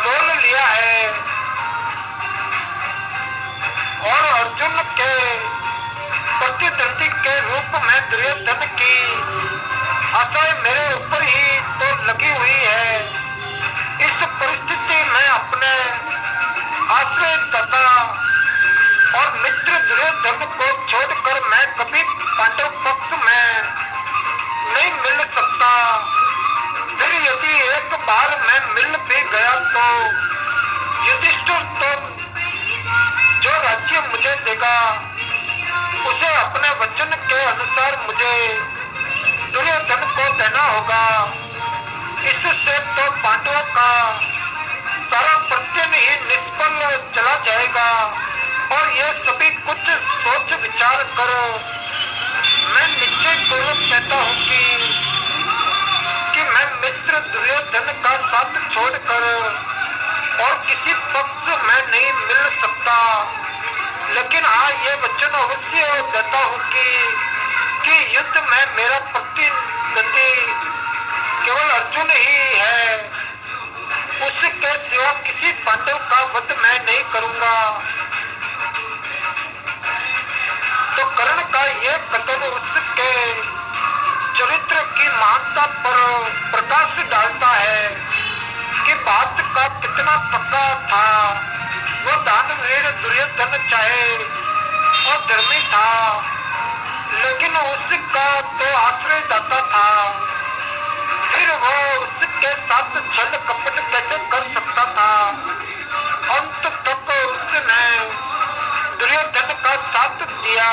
मोल लिया है और अर्जुन के प्रतिद्वंदी के रूप में दुर्योधन की आशाएं मेरे ऊपर ही तो लगी हुई है। इस परिस्थिति में अपने आश्रयदाता और मित्र दुर्योधन को छोड़कर मैं कभी पांडव पक्ष में नहीं मिल सकता। फिर यदि एक बार मैं मिल भी गया तो युधिष्ठिर तो जो राज्य मुझे देगा उसे अपने वचन के अनुसार मुझे दुर्योधन को देना होगा। इससे तो पांडवों का सारा प्रत्यय ही निष्फल चला जाएगा और ये सभी कुछ सोच विचार करो। मैं निश्चय पूर्वक कहता हूँ कि मैं मित्र दुर्योधन का साथ छोड़कर और किसी पक्ष में नहीं मिल सकता। लेकिन हाँ, ये वचन अवश्य देता हूँ कि युद्ध में मेरा प्रतिद्वंदी केवल अर्जुन ही है। उसके सिवा किसी पांडव का वध मैं नहीं करूंगा। तो कर्ण का ये कथन उसके चरित्र की महानता पर प्रकाश डालता है कि बात का कितना पक्का था। वो दानवीर दुर्योधन चाहे और धर्मी था, लेकिन उसका तो आश्रयदाता था। फिर वो उसके साथ छल कपट कैसे कर सकता था? अंत तक उसने दुर्योधन का साथ दिया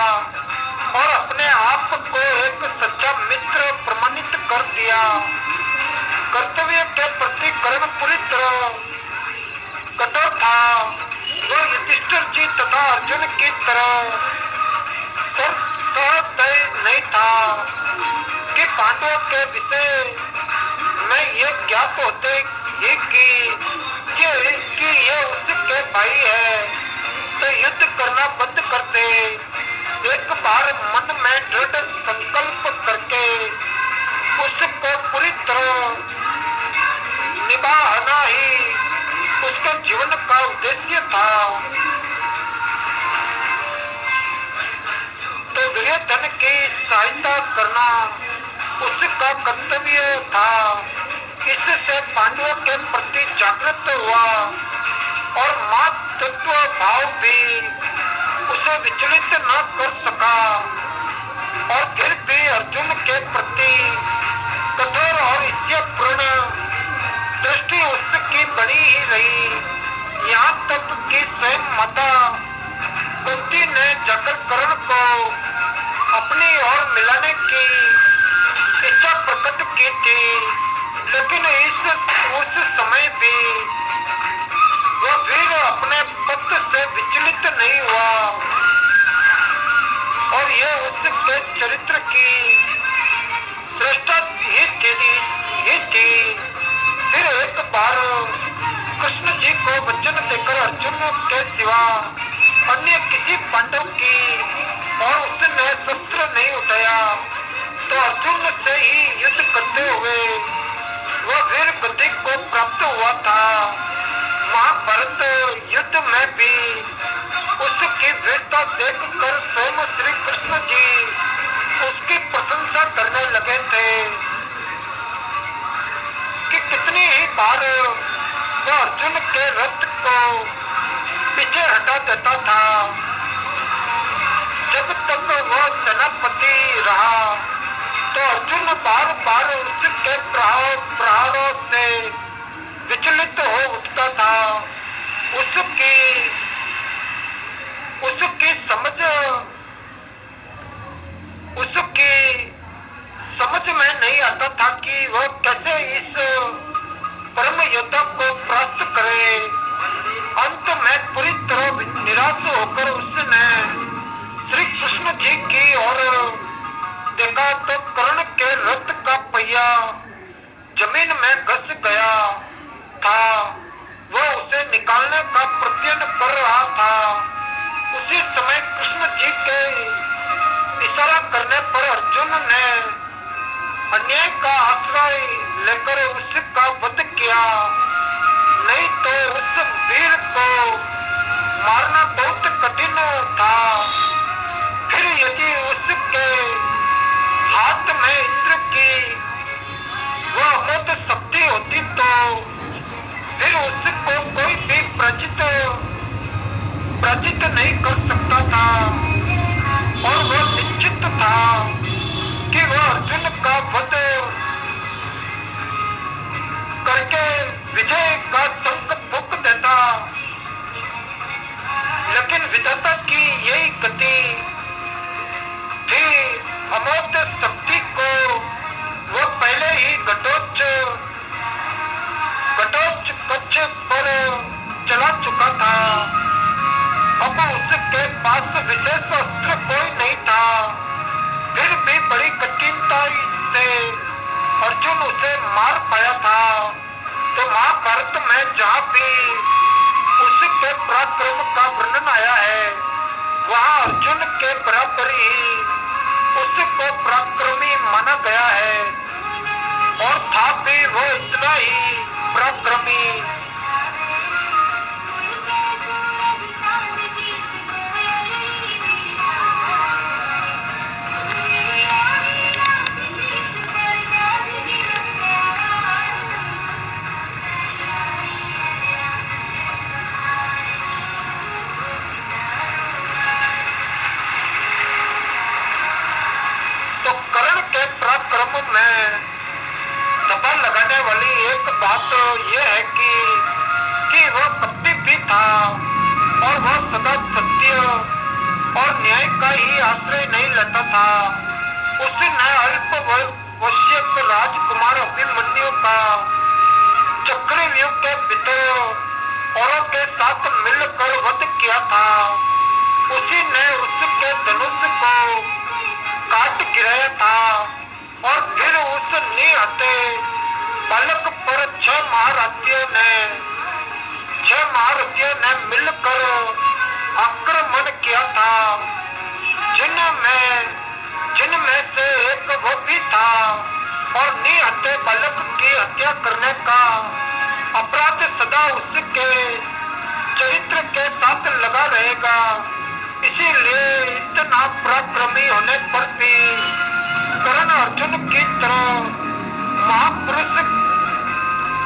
और अपने आप को एक सच्चा मित्र प्रमाणित कर दिया। कर्तव्य के प्रति कर्ण पूरी तरह कठोर था। वो युधिष्ठिर जी तथा अर्जुन की तरह तय नहीं था कि पांडवों के विषय में ये ज्ञात होते ही कि ये उसके भाई है तो युद्ध करना बंद कर दे। एक बार मन में दृढ़ संकल्प करके उसको पूरी तरह निभाना ही उसके जीवन का उद्देश्य था। तो दुर्योधन की सहायता करना उसका कर्तव्य था। इससे पांडवों के प्रति जागृत हुआ और मातृत्व भाव भी उसे विचलित न कर सका। और फिर भी अर्जुन के प्रति कठोर और इच्छापूर्ण दृष्टि उसकी बनी ही रही। यहाँ तक कि स्वयं माता कुंती ने जाकर कर्ण को अपनी ओर मिलाने की इच्छा प्रकट की थी, लेकिन उस समय भी वह वीर अपने पक्ष से विचलित नहीं विचलित हो उठता था। उसकी समझ में नहीं आता था कि वह कैसे इस परम योद्धा को परास्त करे। अंत में पूरी तरह निराश होकर उसने श्री कृष्ण जी की ओर देखा तो कर्ण के रथ का पहिया जमीन में घस गया था। वह उसे निकालने का प्रयत्न कर रहा था। उसी समय कृष्ण जी के इशारा करने पर अर्जुन ने अन्याय का आश्रय लेकर उसका वध किया। नहीं तो उस वीर को मारना बहुत कठिन था। फिर यदि उसके हाथ में इंद्र की वह अमोघ शक्ति होती तो फिर उसको कोई भी पराजित नहीं कर सकता था। और वह निश्चित था कि वह अर्जुन का वध करके विजय का शंख फूंक देता। लेकिन विधाता की यही गति थी। अमोघ शक्ति को वह पहले ही घटोत्कच कक्ष पर चला चुका था। अब उसके पास विशेष अस्त्र कोई नहीं था। फिर भी बड़ी कठिनता से अर्जुन उसे मार पाया था। तो महाभारत में जहाँ भी उसके पराक्रम का वर्णन आया है वहाँ अर्जुन के बराबर ही उसको पराक्रमी माना गया है। और था भी वो इतना ही पराक्रमी। तो कर्ण के पराक्रम में दबा लगाने वाली एक बात यह है कि वह कपटी भी था और वह सदा सत्य और न्याय का ही आश्रय नहीं लेता था। उसने अल्प वयस्क राजकुमार अभिमन्यु का चक्रव्यूह के भीतर औरों के साथ मिलकर वध किया था। उसी ने उसके धनुष को काट गिराया था और फिर उस निहते बालक पर 6 महारथियों ने मिलकर आक्रमण किया था। जिनमें से एक वो भी था। और निहते बालक की हत्या करने का अपराध सदा उसके चरित्र के साथ लगा रहेगा। इसीलिए इतना पराक्रमी होने पर भी कर्ण अर्जुन की तरह महापुरुष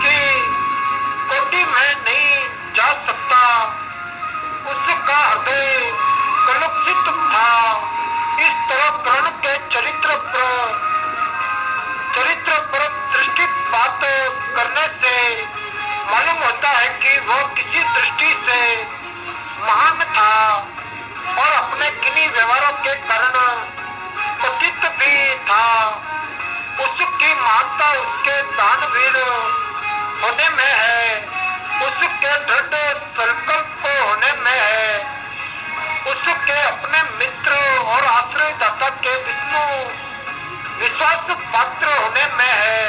की कोटि में नहीं जा सकता। उसका हृदय कलुषित था। इस तरह कर्ण के चरित्र पर दृष्टिपात करने से मालूम होता है कि वह किसी दृष्टि से महान था और अपने किन्हीं व्यवहारों के कारण पतित भी था। उसकी महानता उसके दानवीर होने में है। उसके दृढ़ संकल्प होने में है। उसके अपने मित्र और आश्रयदाता के विश्वास पात्र होने में है।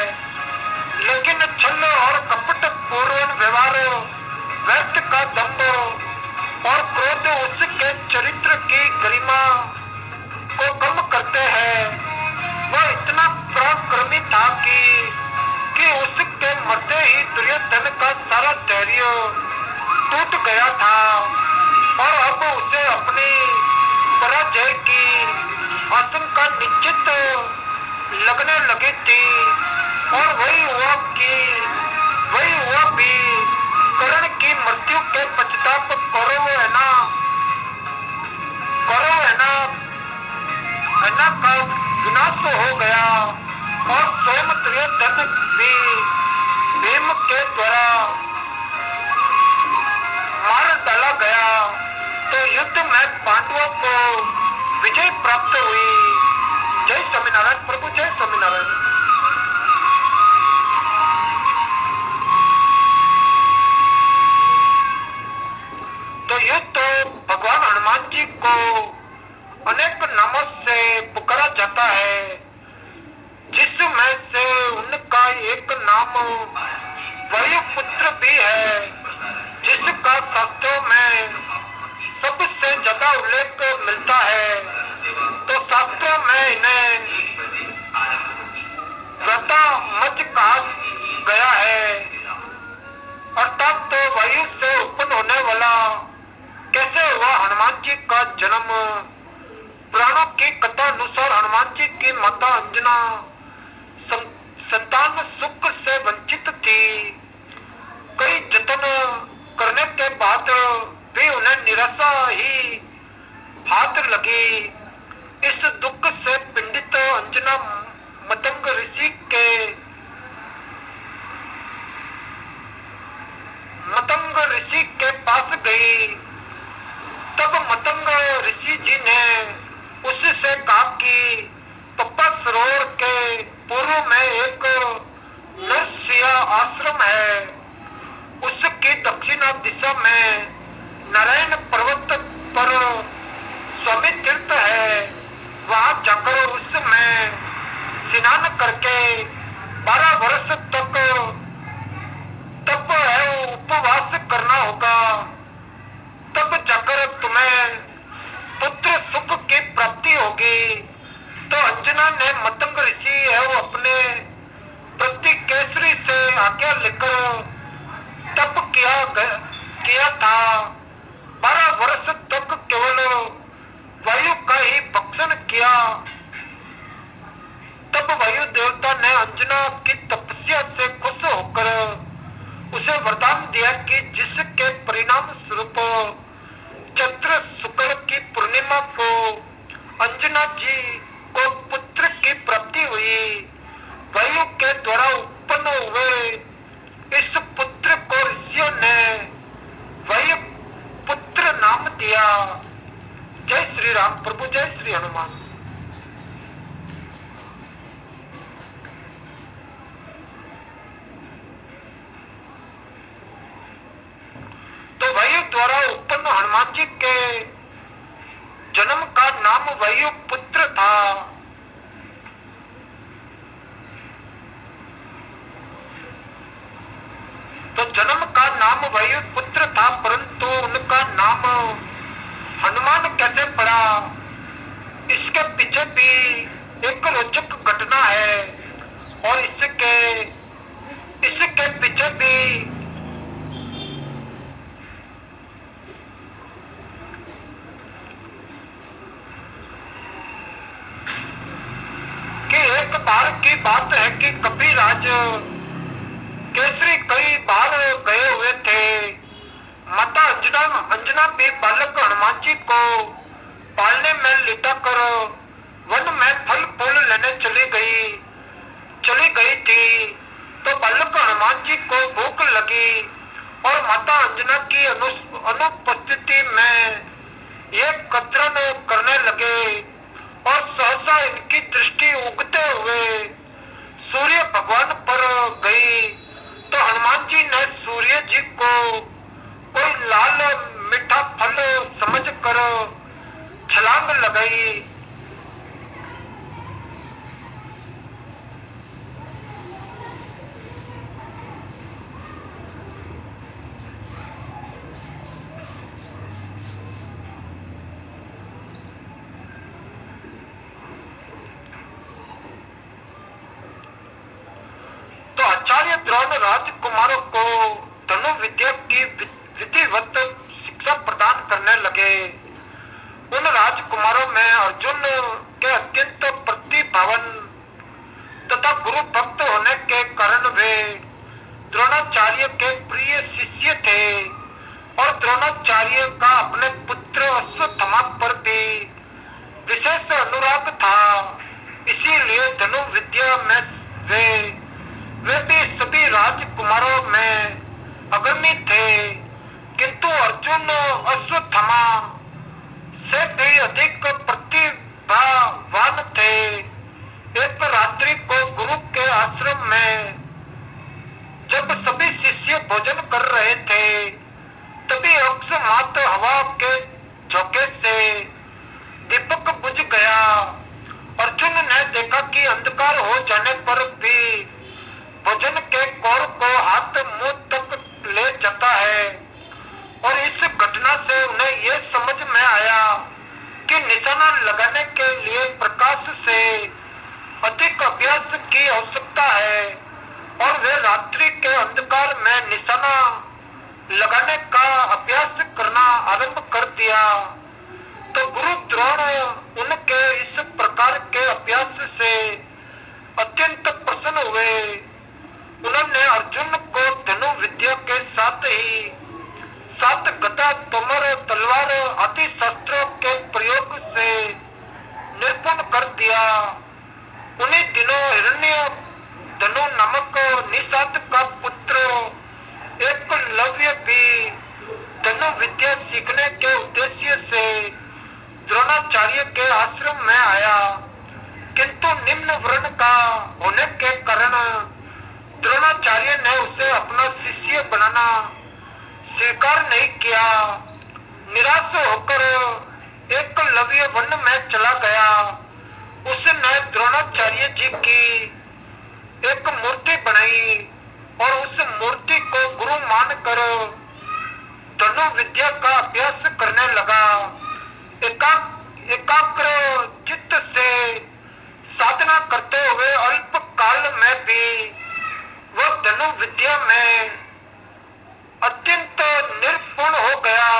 लेकिन छल और कपट पूर्ण व्यवहार, व्यक्त का दंभ और क्रोध उसके चरित्र की गरिमा को कम करते हैं। वह इतना पराक्रमी था कि उसके मरते ही दुर्योधन का सारा धैर्य टूट गया था और अब उसे अपनी पराजय की आशंका निश्चित लगने लगी थी। और वही हुआ भी। कर्ण की मृत्यु के पश्चात कौरव शत्रुओं को विजय प्राप्त हुई। जय स्वामीनारायण प्रभु, जय स्वामीनारायण। तो ये तो भगवान हनुमान जी को अनेक नामों से पुकारा जाता है, जिसमें से उनका एक नाम वायुपुत्र भी है, जिसका शास्त्रों में सबसे ज्यादा उल्लेख मिलता है। तो शास्त्रों में इन्हें व्रता मच कहा गया है, अर्थात तो वायु से उत्पन्न होने वाला। कैसे हुआ हनुमान जी का जन्म? पुराणों की कथा अनुसार हनुमान जी की माता अंजना संतान सुख से वंचित थी। कई जतन करने के बाद भी उन्हें निराशा ही हाथ लगी। इस दुख से पीड़ित अंजना मतंग ऋषि के पास गई। तब मतंग ऋषि जी ने उससे कहा कि तपा सरोवर के पूर्व में एक नरसिंह आश्रम है, उसकी दक्षिणा दिशा में नारायण पर्वत पर स्वामी तीर्थ है। वहां जाकर उसमें स्नान करके 12 वर्ष तक तप है उपवास करना होगा, तब जाकर तुम्हें पुत्र सुख की प्राप्ति होगी। तो अंजना ने मतंग ऋषि है वो अपने प्रति केसरी से आज्ञा लेकर तप किया था। 12 वर्ष तक केवल वायु का ही भक्षण किया। तब वायु देवता ने अंजना की तपस्या से खुश होकर उसे वरदान दिया कि जिसके परिणाम स्वरूप चैत्र शुक्ल की पूर्णिमा को अंजना जी को पुत्र की प्राप्ति हुई। वायु के द्वारा उत्पन्न हुए इस पुत्र को ऋषियों ने वायु पुत्र नाम दिया। जय श्री राम प्रभु, जय श्री हनुमान। तो वायु द्वारा उत्पन्न हनुमान जी के जन्म का नाम वायु पुत्र था। तो जन्म का नाम वायु पुत्र था, परंतु उनका नाम हनुमान कैसे पड़ा, इसके पीछे भी एक रोचक घटना है। और इसके पीछे भी कि एक बार की बात है कि कपिराज केसरी कई बार गए हुए थे। माता अंजना भी बालक हनुमान जी को पालने में लिटा कर वन में फल फूल लेने चली गई थी। तो बालक हनुमान जी को भूख लगी और माता अंजना की अनुपस्थिति में ये कतरन करने लगे और सहसा इनकी दृष्टि उगते हुए सूर्य भगवान पर गई। तो हनुमान जी ने सूर्य जी को कोई लाल मीठा फल समझकर छलांग लगाई। तो आचार्य द्रोण राजकुमारों को धनु विद्या की विधिवत शिक्षा प्रदान करने लगे। उन राजकुमारों में अर्जुन के अत्यंत प्रतिभावन तथा गुरु भक्त होने के कारण वे द्रोणाचार्य के प्रिय शिष्य थे और द्रोणाचार्य का अपने पुत्र अश्वत्थामा पर भी विशेष अनुराग था। इसीलिए धनु विद्या में वे भी सभी राजकुमारों में अग्रणी थे, किंतु अर्जुन अश्वत्थामा से भी लगाने के लिए प्रकाश से अधिक अभ्यास की आवश्यकता है और वे रात्रि के अंधकार में निशाना लगाने का अभ्यास करना आरंभ कर दिया। तो गुरु द्रोण उनके इस प्रकार के अभ्यास से अत्यंत प्रसन्न हुए। उन्होंने अर्जुन को धनु विद्या के साथ ही सात गदा, तोमर, तलवार आदि शस्त्रों के प्रयोग से निपुण कर दिया। उन्हीं दिनों हिरण्य धनु नामक निषाद का पुत्र एकलव्य भी धनु विद्या सीखने के उद्देश्य से द्रोणाचार्य के आश्रम में आया, किंतु निम्न वर्ण का होने के कारण द्रोणाचार्य ने उसे अपना शिष्य बनाना स्वीकार नहीं किया। निराश होकर एकलव्य वन में चला गया। उसने द्रोणाचार्य जी की एक मूर्ति बनाई और उस मूर्ति को गुरु मानकर धनु विद्या का अभ्यास करने लगा। एकाग्र चित्त से साधना करते हुए अल्प काल में भी वह धनु विद्या में अत्यंत निपुण हो गया।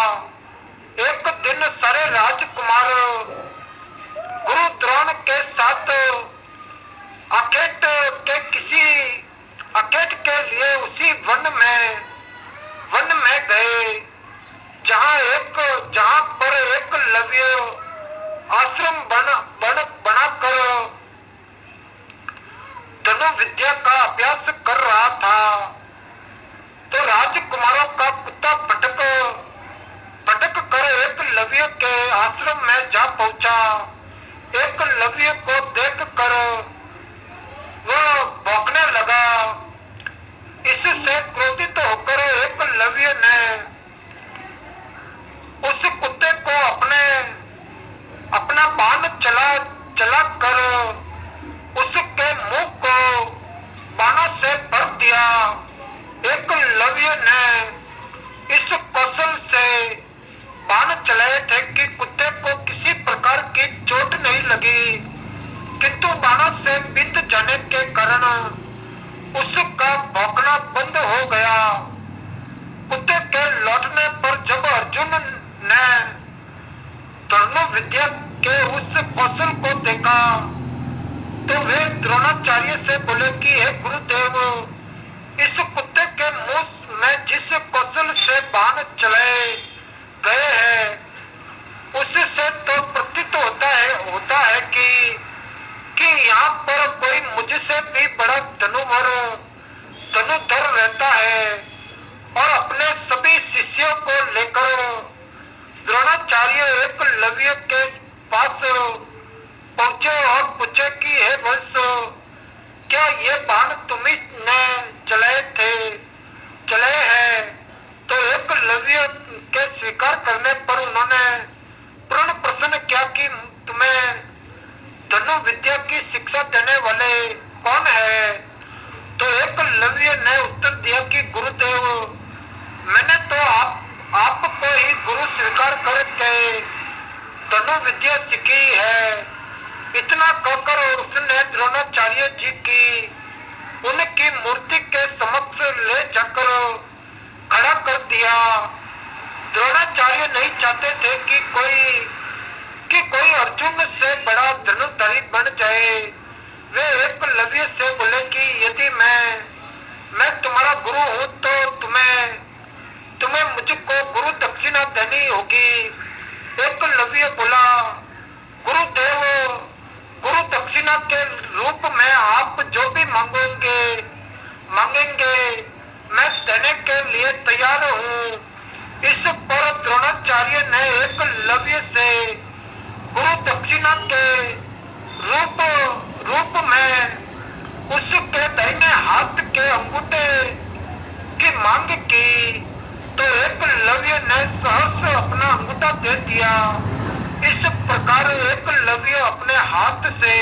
एक दिन सारे राजकुमार गुरु द्रोण के साथ अकेट के लिए उसी वन में गए जहाँ पर एकलव्य आश्रम बनाकर धनु विद्या का अभ्यास कर रहा था। तो राजकुमारों का कुत्ता भटक कर एकलव्य के आश्रम में जा पहुंचा। एकलव्य को देखकर वह भौंकने लगा। इससे क्रोधित होकर एकलव्य ने उस कुत्ते को अपना बाण चला कर उसके मुंह को बाणों से भर दिया। एकलव्य ने इस कौशल से बाण चलाए थे कि कुत्ते को किसी प्रकार की चोट नहीं लगी, किंतु बाणों से बिंद जाने के कारण उसका भौंकना बंद हो गया। कुत्ते के लौटने पर जब अर्जुन ने धनु विद्या के उस कौशल को देखा तो वे द्रोणाचार्य से बोले कि हे गुरुदेव, इस कुत्ते के मुंह में जिस कौशल से बाण चलाए गए हैं उससे तो प्रतीत होता है कि यहाँ पर कोई मुझसे भी बड़ा धनुधर रहता है। और अपने सभी शिष्यों को लेकर द्रोणाचार्य एकलव्य के पास पहुंचे और पूछे कि हे वत्स, क्या ये बाण तुम्ही ने चलाए हैं? तो एकलव्य के स्वीकार करने पर उन्होंने पूर्ण प्रश्न किया कि तुम्हें धनु विद्या की शिक्षा देने वाले कौन है? तो एकलव्य ने उत्तर दिया कि गुरुदेव, मैंने तो आपको ही गुरु स्वीकार करके धनु विद्या सीखी है। इतना कहकर उसने द्रोणाचार्य जी की उनकी मूर्ति के समक्ष ले जाकर खड़ा कर दिया। द्रोणाचार्य नहीं चाहते थे कि कोई अर्जुन से बड़ा धनुर्धारी बन जाए। वे एकलव्य से बोले कि यदि मैं तुम्हारा गुरु हूँ तो तुम्हें मुझको गुरु दक्षिणा देनी होगी। एकलव्य बोला, गुरुदेव, गुरु दक्षिणा के रूप में आप जो भी मांगेंगे मैं देने के लिए तैयार हूँ। इस पर द्रोणाचार्य ने एकलव्य से गुरु दक्षिणा के रूप में उसके दाहिने हाथ के अंगूठे की मांग की। तो एकलव्य ने सहर्ष अपना अंगूठा दे दिया। इस प्रकार एकलव्य अपने हाथ से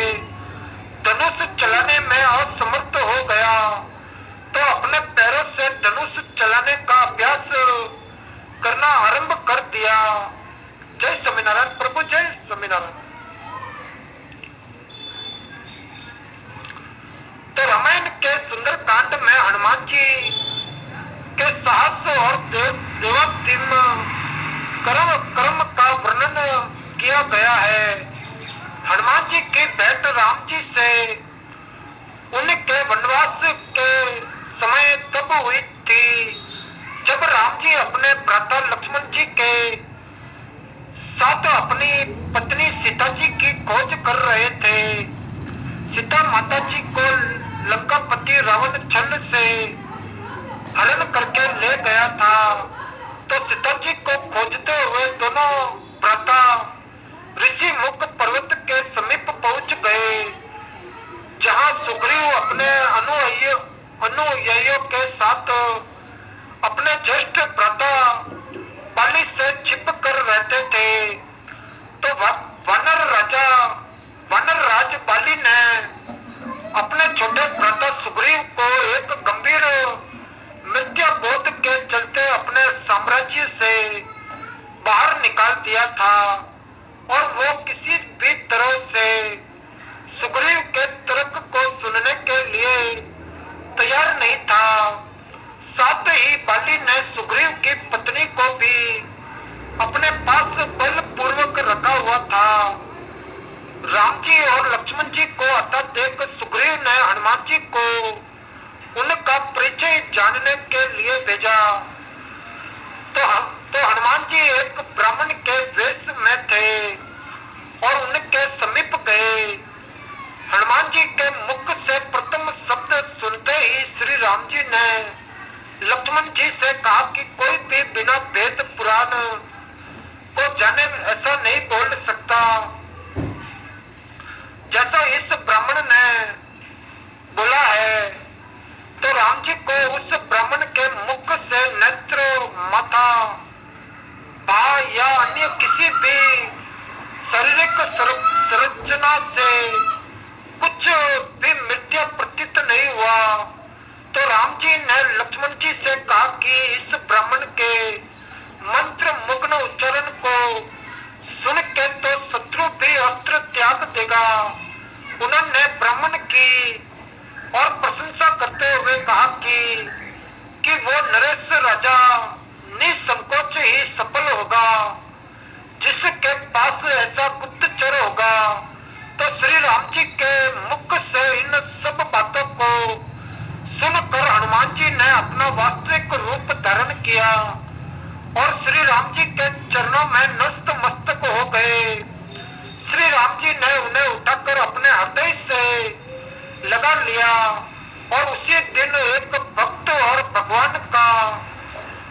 धनुष चलाने में असमर्थ हो गया, तो अपने पैरों से धनुष चलाने का अभ्यास करना आरंभ कर दिया। जय स्वामीनारायण प्रभु, जय स्वामीनारायण। किया गया है। हनुमान जी की भेंट राम जी से उनके वनवास के समय तब हुई थी जब राम जी अपने भ्राता लक्ष्मण जी के साथ अपनी पत्नी सीता जी की खोज कर रहे थे। सीता माता जी को लंकापति रावण छल से हरण करके ले गया था, तो सीता जी को खोजते हुए दोनों भ्राता ऋषि मुख पर्वत के समीप पहुंच गए, जहां सुग्रीव अपने अनुयायियों के साथ अपने ज्येष्ठ भ्राता बाली से छिप कर रहते थे। तो वानर राज बाली ने अपने छोटे भ्राता सुग्रीव को एक गंभीर मिथ्या बोध के चलते अपने साम्राज्य से बाहर निकाल दिया था और वो किसी भी तरह से सुग्रीव के तर्क को सुनने के लिए तैयार नहीं था। साथ ही बाली ने सुग्रीव की पत्नी को भी अपने पास बलपूर्वक रखा हुआ था। राम जी और लक्ष्मण जी को आता देख सुग्रीव ने हनुमान जी को उनका परिचय जानने के लिए भेजा। तो हनुमान जी एक ब्राह्मण के वेश में थे और उनके समीप गए। हनुमान जी के मुख से प्रथम शब्द सुनते ही श्री राम जी ने लक्ष्मण जी से कहा कि कोई भी बिना वेद पुराण को जाने ऐसा नहीं बोल सकता जैसा इस ब्राह्मण ने बोला है। तो राम जी को उस ब्राह्मण के मुख से नेत्र, माथा, बाह या अन्य किसी भी शारीरिक संरचना से कुछ भी मिथ्या प्रतीत नहीं हुआ। तो राम जी ने लक्ष्मण जी से कहा कि इस ब्राह्मण के मंत्र मुग्न उच्चारण को सुन के तो शत्रु भी अस्त्र त्याग देगा। उन्होंने ब्राह्मण की और प्रशंसा करते हुए कहा कि वो नरेश राजा निसंकोच ही सफल होगा जिसके पास ऐसा गुप्तचर होगा। तो श्री राम जी के मुख से इन सब बातों को सुनकर हनुमान जी ने अपना वास्तविक रूप धारण किया और श्री राम जी के चरणों में नतमस्तक हो गए। श्री राम जी ने उन्हें उठाकर अपने हृदय से लगा लिया और उसी दिन एक भक्त और भगवान का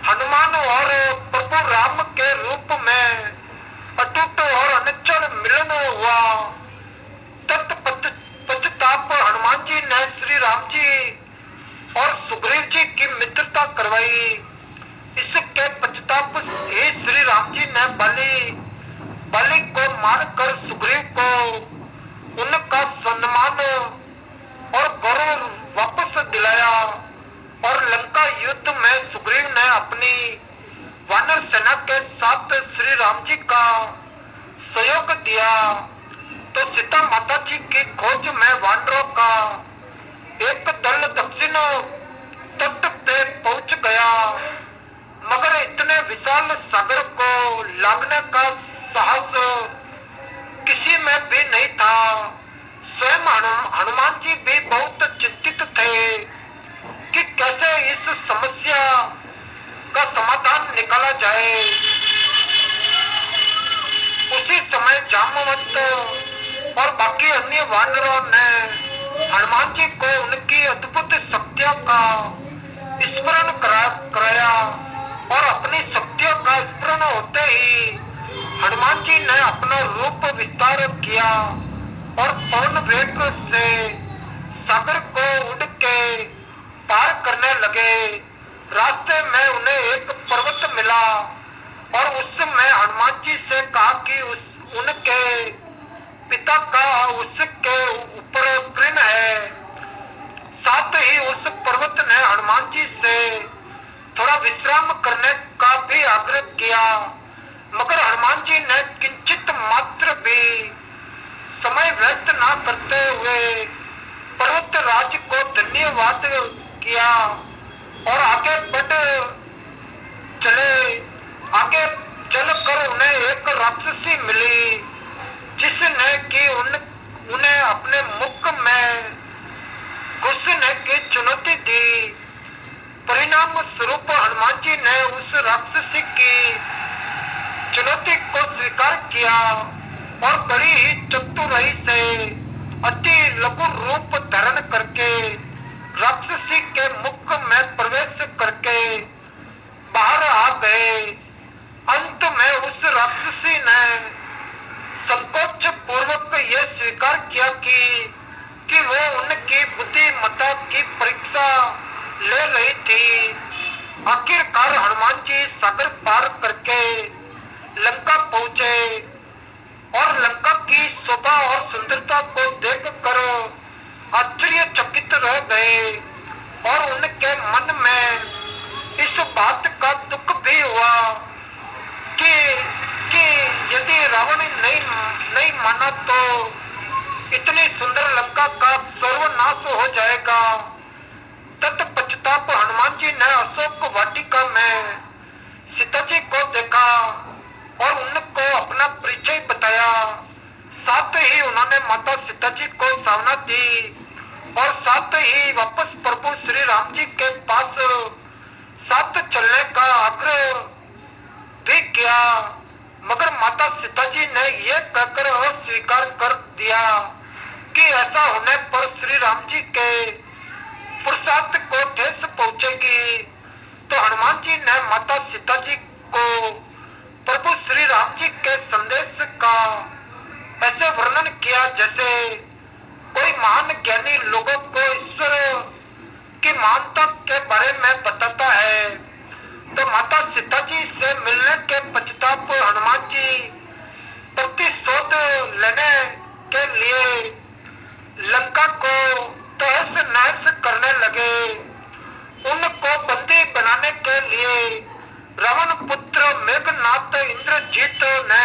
हनुमान और प्रभु राम के रूप में अटूट और अनचल मिलन हुआ। तत्पश्चात हनुमान जी ने श्री राम जी और सुग्रीव जी की मित्रता करवाई। इसके पश्चात ही श्री राम जी ने बाली को मारकर सुग्रीव को उनका सम्मान और गौरव वापस दिलाया और लंका युद्ध में सुग्रीव ने अपनी वानर सेना के साथ श्री राम जी का सहयोग दिया। तो सीता माता जी की खोज में वानरों का एक दल दक्षिण तट पे पहुंच गया, मगर इतने विशाल सागर को लांघने का साहस किसी में भी नहीं था। स्वयं हनुमान जी भी बहुत चिंतित थे कि कैसे इस समस्या का समाधान निकाला जाए। उसी समय जामवंत और बाकी अन्य वानरों ने हनुमान जी को उनकी अद्भुत शक्तियों का स्मरण कराया और अपनी शक्तियों का स्मरण होते ही हनुमान जी ने अपना रूप विस्तार किया और पवन वेग से सागर को उड़ के पार करने लगे। रास्ते में उन्हें एक पर्वत मिला और उसमें हनुमान जी से कहा कि उनके पिता का उसके ऊपर कृण है। साथ ही उस पर्वत ने हनुमान जी से थोड़ा विश्राम करने का भी आग्रह किया, मगर हनुमान जी ने किंचित मात्र भी समय व्यस्त न करते हुए पर्वत राज को धन्यवाद किया और आगे चलकर उन्हें एक राक्षसी मिली और बड़ी ही चतुराई से अति लघु रूप धारण करके राक्षसी के मुख में प्रवेश करके बाहर आ गए। अंत में उस राक्षसी ने संकोच पूर्वक यह स्वीकार किया कि वो उनकी बुद्धिमत्ता की परीक्षा ले रही थी। आखिरकार हनुमान जी सागर पार करके लंका पहुंचे और लंका की शोभा और सुंदरता को देखकर आश्चर्यचकित रह गए और उनके मन में इस बात का दुख भी हुआ कि यदि रावण नहीं माना तो इतनी सुंदर लंका का सर्वनाश हो जाएगा। तत्पश्चात हनुमान जी ने अशोक वाटिका में सीता जी को देखा और उनको अपना परिचय बताया। साथ ही उन्होंने माता सीता जी को सावना दी और साथ ही वापस प्रभु श्री राम जी के पास साथ चलने का आग्रह भी किया, मगर माता सीता जी ने यह कहकर अस्वीकार कर दिया कि ऐसा होने पर श्री राम जी के पुरुषार्थ को ठेस पहुंचेगी। तो हनुमान जी ने माता सीता जी को प्रभु श्री राम जी के संदेश का ऐसे वर्णन किया जैसे कोई महान ज्ञानी लोगों को ईश्वर की महानता के बारे में बताता है। तो माता सीता जी से मिलने के पश्चात हनुमान जी प्रतिशोध लेने के लिए लंका को तहस नहस करने लगे। उनको बंदी बनाने के लिए रावण पुत्र मेघनाथ इंद्रजीत ने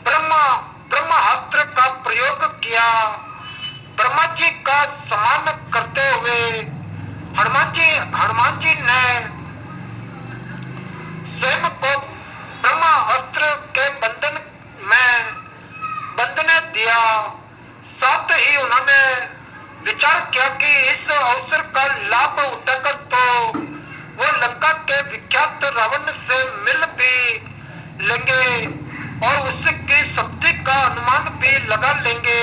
ब्रह्मास्त्र का प्रयोग किया। ब्रह्मा जी का सम्मान करते हुए हनुमान जी ने स्वयं को ब्रह्मास्त्र के बंधन में बंधने दिया। साथ ही उन्होंने विचार किया कि इस अवसर का लाभ उठाकर तो वो लंका के विख्यात रावण से मिल भी लेंगे और उसकी शक्ति का अनुमान भी लगा लेंगे।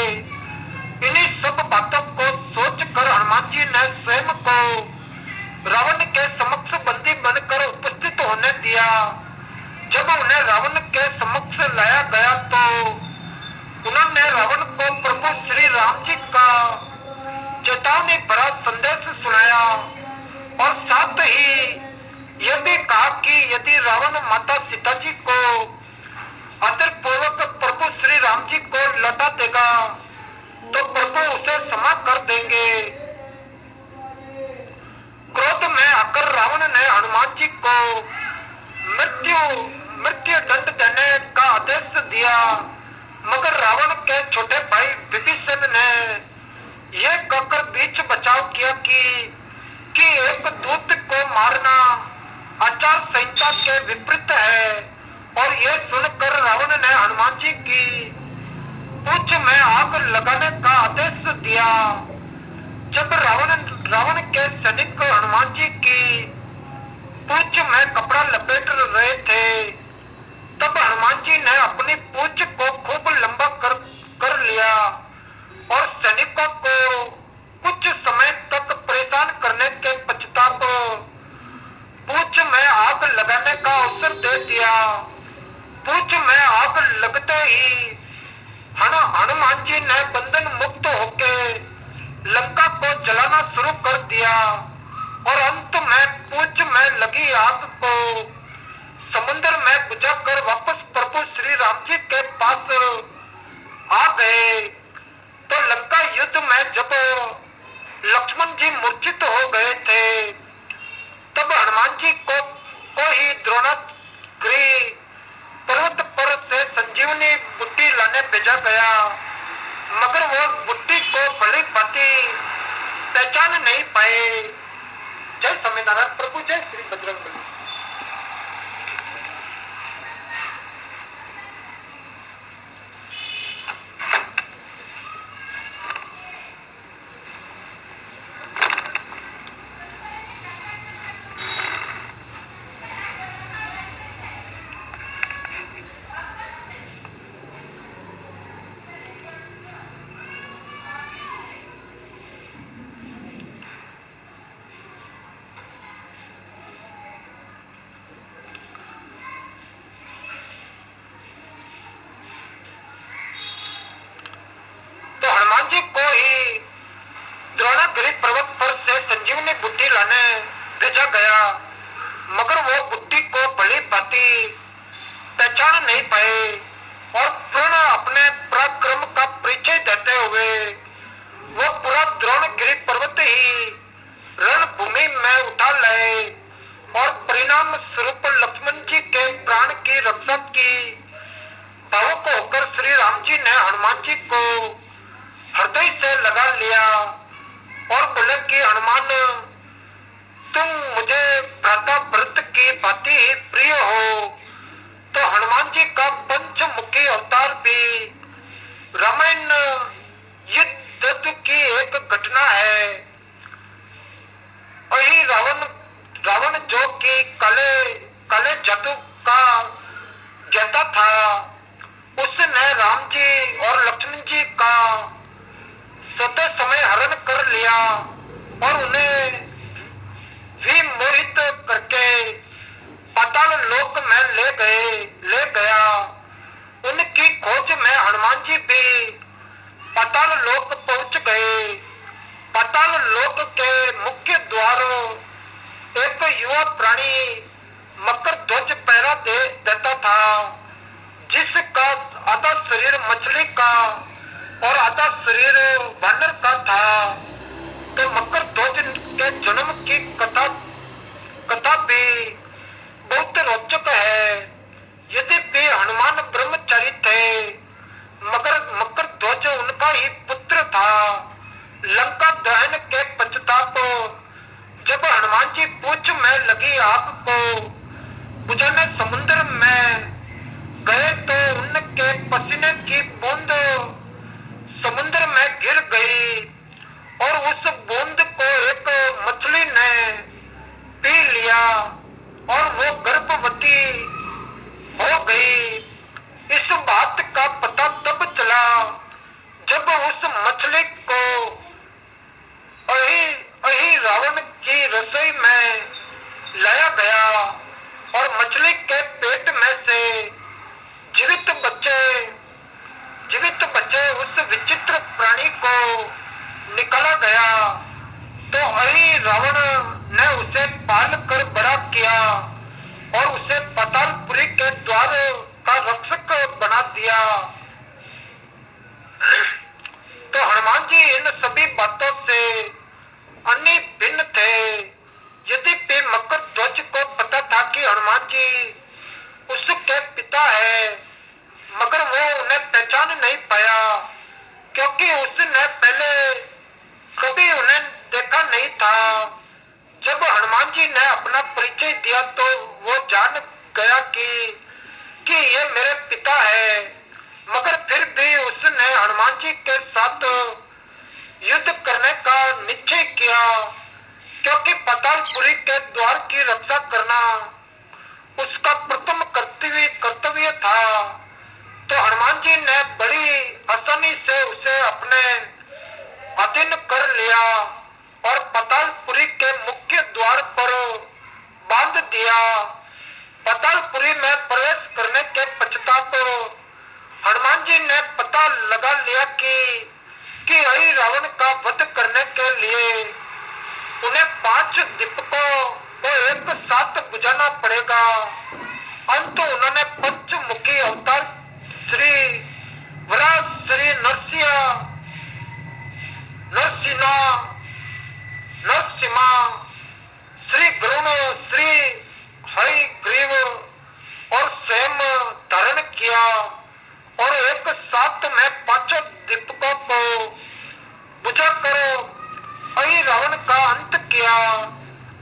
इन्हीं सब बातों को सोचकर हनुमान जी ने स्वयं को रावण के समक्ष बंदी बनकर उपस्थित होने दिया। जब उन्हें रावण के समक्ष लाया गया तो उन्होंने रावण को प्रभु श्री राम जी का चेतावनी भरा संदेश सुनाया और साथ ही यह भी कहा कि यदि रावण माता सीता जी को आदरपूर्वक प्रभु श्री राम जी को लौटा देगा तो प्रभु उसे क्षमा कर देंगे। क्रोध में आकर रावण ने हनुमान जी को मृत्यु दंड देने का आदेश दिया, मगर रावण के छोटे भाई विभीषण ने यह कहकर बीच बचाव किया कि एक दूत को मारना आचार संहिता के विपरीत है। और यह सुनकर रावण ने हनुमान जी की पूंछ में आग लगाने का आदेश दिया। जब रावण के सैनिक हनुमान जी की पूंछ में कपड़ा लपेट रहे थे तब हनुमान जी ने अपनी पूंछ को खूब लंबा कर लिया और सैनिकों को कुछ समय तक परेशान करने के पश्चात पूंछ में आग लगाने का अवसर दे दिया। पूंछ में आग लगते ही हनुमान जी ने बंधन मुक्त होके लंका को जलाना शुरू कर दिया और अंत में पूंछ में लगी आग को समुद्र में बुझाकर वापस प्रभु श्री राम जी के पास आ गए। तो लंका युद्ध में जब लक्ष्मण जी मूर्छित हो गए थे तब हनुमान जी को ही द्रोणागिरी पर्वत पर से संजीवनी बुट्टी लाने भेजा गया, मगर वो बुट्टी को भली भांति पहचान नहीं पाए। जय स्वामीनारायण प्रभु, जय श्री बजरंगबली। भली भांति पहचान नहीं पाए और पूर्ण अपने पराक्रम का परिचय देते हुए वो पूरा द्रोणगिरी पर्वत ही रणभूमि में उठा लाए और परिणाम स्वरूप लक्ष्मण जी के प्राण की रक्षा की। भावुक होकर श्री राम जी ने हनुमान जी को हृदय से लगा लिया और बोले कि हनुमान, तुम मुझे भ्राता भरत की भांति ही प्रिय हो। तो हनुमान जी का पंचमुखी अवतार भी रामायण युद्ध की एक घटना है। वही रावण जो कि काले जादू का ज्ञाता था, उसने राम जी और लक्ष्मण जी का सोते समय हरण कर लिया और उन्हें भी मोहित करके पाताल लोक में ले गया। उनकी खोज में हनुमान जी भी पाताल लोक पहुंच गए। पाताल लोक के मुख्य द्वार एक युवा प्राणी मकर ध्वज पहरा देता था, जिसका आधा शरीर मछली का और आधा शरीर बानर का था। तो मकर ध्वज के जन्म की कथा भी बहुत रोचक है। यद्यपि हनुमान ब्रह्मचारी थे, मगर मकर ध्वज उनका ही पुत्र था। लंका दहन के पश्चात जब हनुमान जी पूंछ में लगी आग को बुझाने समुद्र में गए तो उनके पसीने की बूंद समुद्र में गिर गई और उस बूंद को एक मछली ने पी लिया और वो गर्भवती हो गई। इस बात का पता तब चला जब उस मछली को अही रावण की रसोई में लाया गया और मछली के पेट में से जीवित बच्चे उस विचित्र प्राणी को निकाला गया। तो अही रावण ने उसे पाल कर बड़ा किया और उसे पातालपुरी के द्वार का रक्षक बना दिया। तो हनुमान जी इन सभी बातों से अन्य भिन्न थे। यद्यपि मकर ध्वज को पता था कि हनुमान जी उसके पिता है, मगर वो उन्हें पहचान नहीं पाया क्योंकि उसने पहले कभी उन्हें देखा नहीं था। जब हनुमान जी ने अपना परिचय दिया तो वो जान गया कि ये मेरे पिता है, मगर फिर भी उसने हनुमान जी के साथ युद्ध करने का निश्चय किया क्योंकि पातालपुरी के द्वार की रक्षा करना उसका प्रथम कर्तव्य था। तो हनुमान जी ने बड़ी आसानी से उसे अपने अधीन कर लिया और पातालपुरी के मुख्य द्वार पर बांध दिया। पातालपुरी में प्रवेश करने के पश्चात हनुमान जी ने पता लगा लिया कि अही रावण का वध करने के लिए उन्हें 5 दीपकों को एक साथ बुझाना पड़ेगा। अंत उन्होंने पंचमुखी अवतार श्री नरसिम्हा, श्री गरुण, श्री हयग्रीव और स्वयं धारण किया और एक साथ में 5 दीपकों को बुझाकर अही रावण का अंत किया।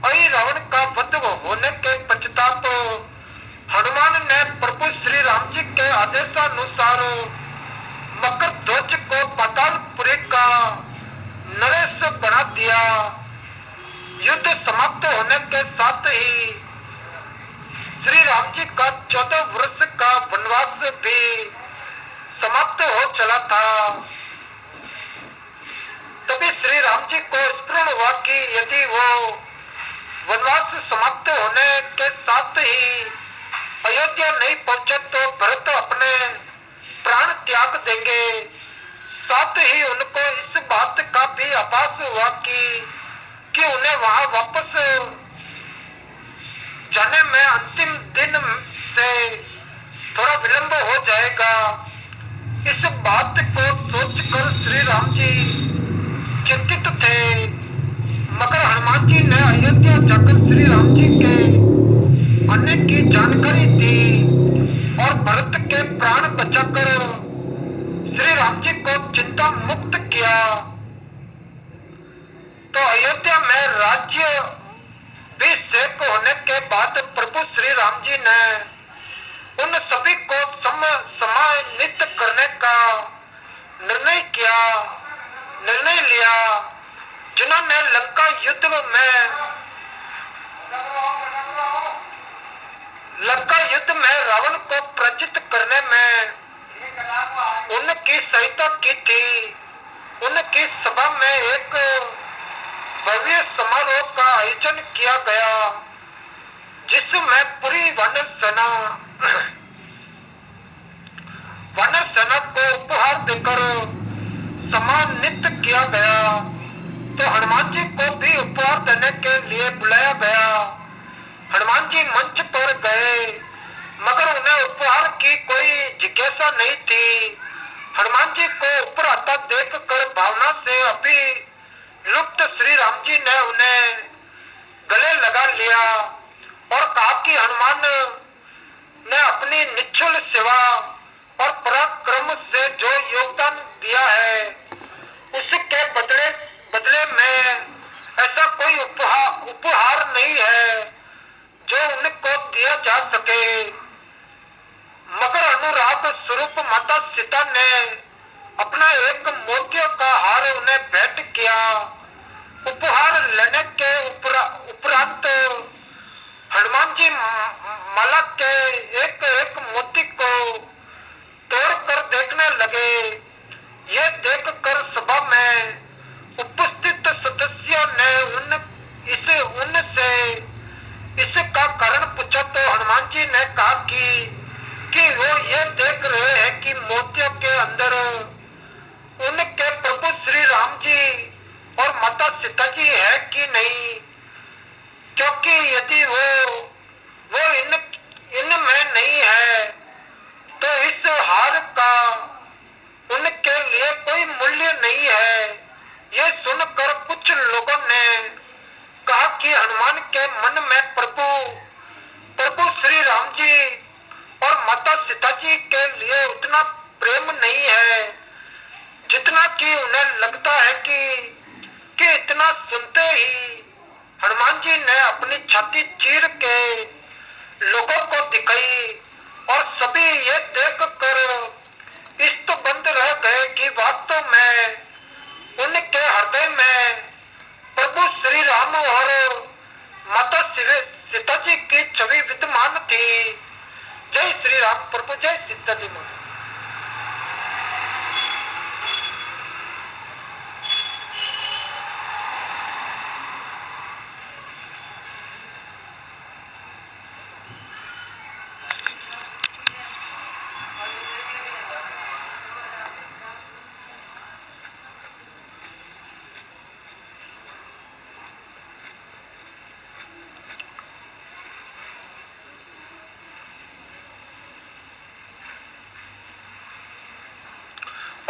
अही रावण का वध होने के पश्चात हनुमान ने प्रभु श्री राम जी के आदेशानुसार मकर ध्वज को पातालपुरी का नरेश बना दिया। युद्ध समाप्त होने के साथ ही श्री राम जी का 14 वर्ष का वनवास भी समाप्त हो चला था। तभी श्री राम जी को स्मरण हुआ कि यदि वो वनवास समाप्त होने के साथ ही अयोध्या नहीं पहुंचे तो भरत अपने प्राण त्याग देंगे। साथ ही उनको इस बात का भी आभास हुआ कि उन्हें वहां वापस जाने में अंतिम दिन से थोड़ा विलंब हो जाएगा। इस बात को सोचकर श्री राम जी चिंतित थे, मगर हनुमान जी ने अयोध्या जाकर श्री राम जी के आने की जानकारी दी और भरत के प्राण बचाकर श्री राम जी को चिंता मुक्त किया। तो अयोध्या में राज्य अभिषेक होने के बाद प्रभु श्री राम जी ने उन सभी को सम्मानित करने का निर्णय लिया जिन्होंने लंका युद्ध में रावण को पराजित करने में उनकी सहायता की थी। उनकी सभा में एक भव्य समारोह का आयोजन किया गया, जिसमें पूरी वानर सेना को उपहार देकर सम्मानित किया गया। तो हनुमान जी को भी उपहार देने के लिए बुलाया गया। हनुमान जी मंच पर गए, मगर उन्हें उपहार की कोई जिज्ञासा नहीं थी। हनुमान जी को ऊपर आता देख कर भावना से अभी लुप्त श्री राम जी ने उन्हें गले लगा लिया और कहा कि हनुमान ने अपनी निश्चल सेवा और पराक्रम से जो योगदान दिया है, उसके बदले में ऐसा कोई उपहार नहीं है जो उनको दिया जा सके। मगर अनुराग स्वरूप माता सीता ने अपना एक मोतियों का हार उन्हें भेंट किया। उपहार लेने के उपरांत हनुमान जी माला के एक एक मोती को तोड़कर देखने लगे। ये देखकर सभा में उपस्थित सदस्यों ने उनसे इसका कारण पूछा। तो हनुमान जी ने कहा कि वो ये देख रहे हैं कि मोतियों के अंदर उनके प्रभु श्री राम जी और माता सीता जी है कि नहीं, क्योंकि यदि वो इनमें नहीं है तो इस हार का उनके लिए कोई मूल्य नहीं है। ये सुनकर कुछ लोगों ने कहा कि हनुमान के मन में प्रभु श्री राम जी और माता सीता जी के लिए उतना प्रेम नहीं है जितना कि उन्हें लगता है कि इतना सुनते ही हनुमान जी ने अपनी छाती चीर के लोगों को दिखाई और सभी ये देख कर स्तब्ध रह गए कि वास्तव में उनके हृदय में प्रभु श्री राम और माता सीता जी की छवि विद्यमान थी। जय श्री राम प्रभु, जय सीता जी माता।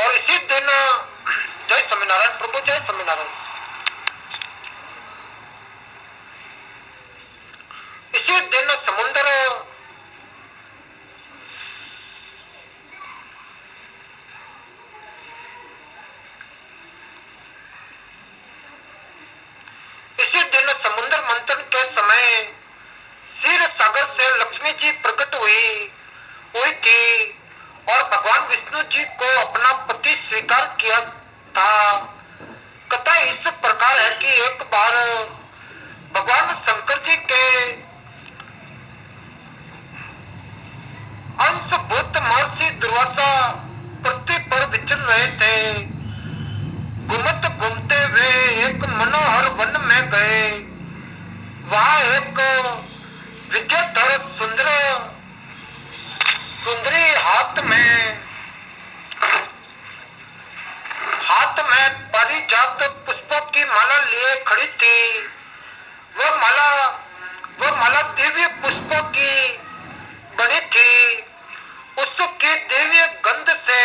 और इसी दिन जय स्वामीनारायण प्रभु, जय स्वामीनारायण। इसी दिन समुद्र मंथन के समय क्षीर सागर से लक्ष्मी जी प्रकट हुई थी और भगवान विष्णु जी को अपना पति स्वीकार किया था। कथा इस प्रकार है कि एक बार भगवान शंकर जी के अंशभूत महर्षि दुर्वासा पृथ्वी पर विचर रहे थे। घूमते हुए एक मनोहर वन में गए। वहां एक विद्याधर सुंदरी हाथ में पारिजात पुष्पों की माला लिए खड़ी थी। वो माला दिव्य पुष्पों की बनी थी। उसकी दिव्य गंध से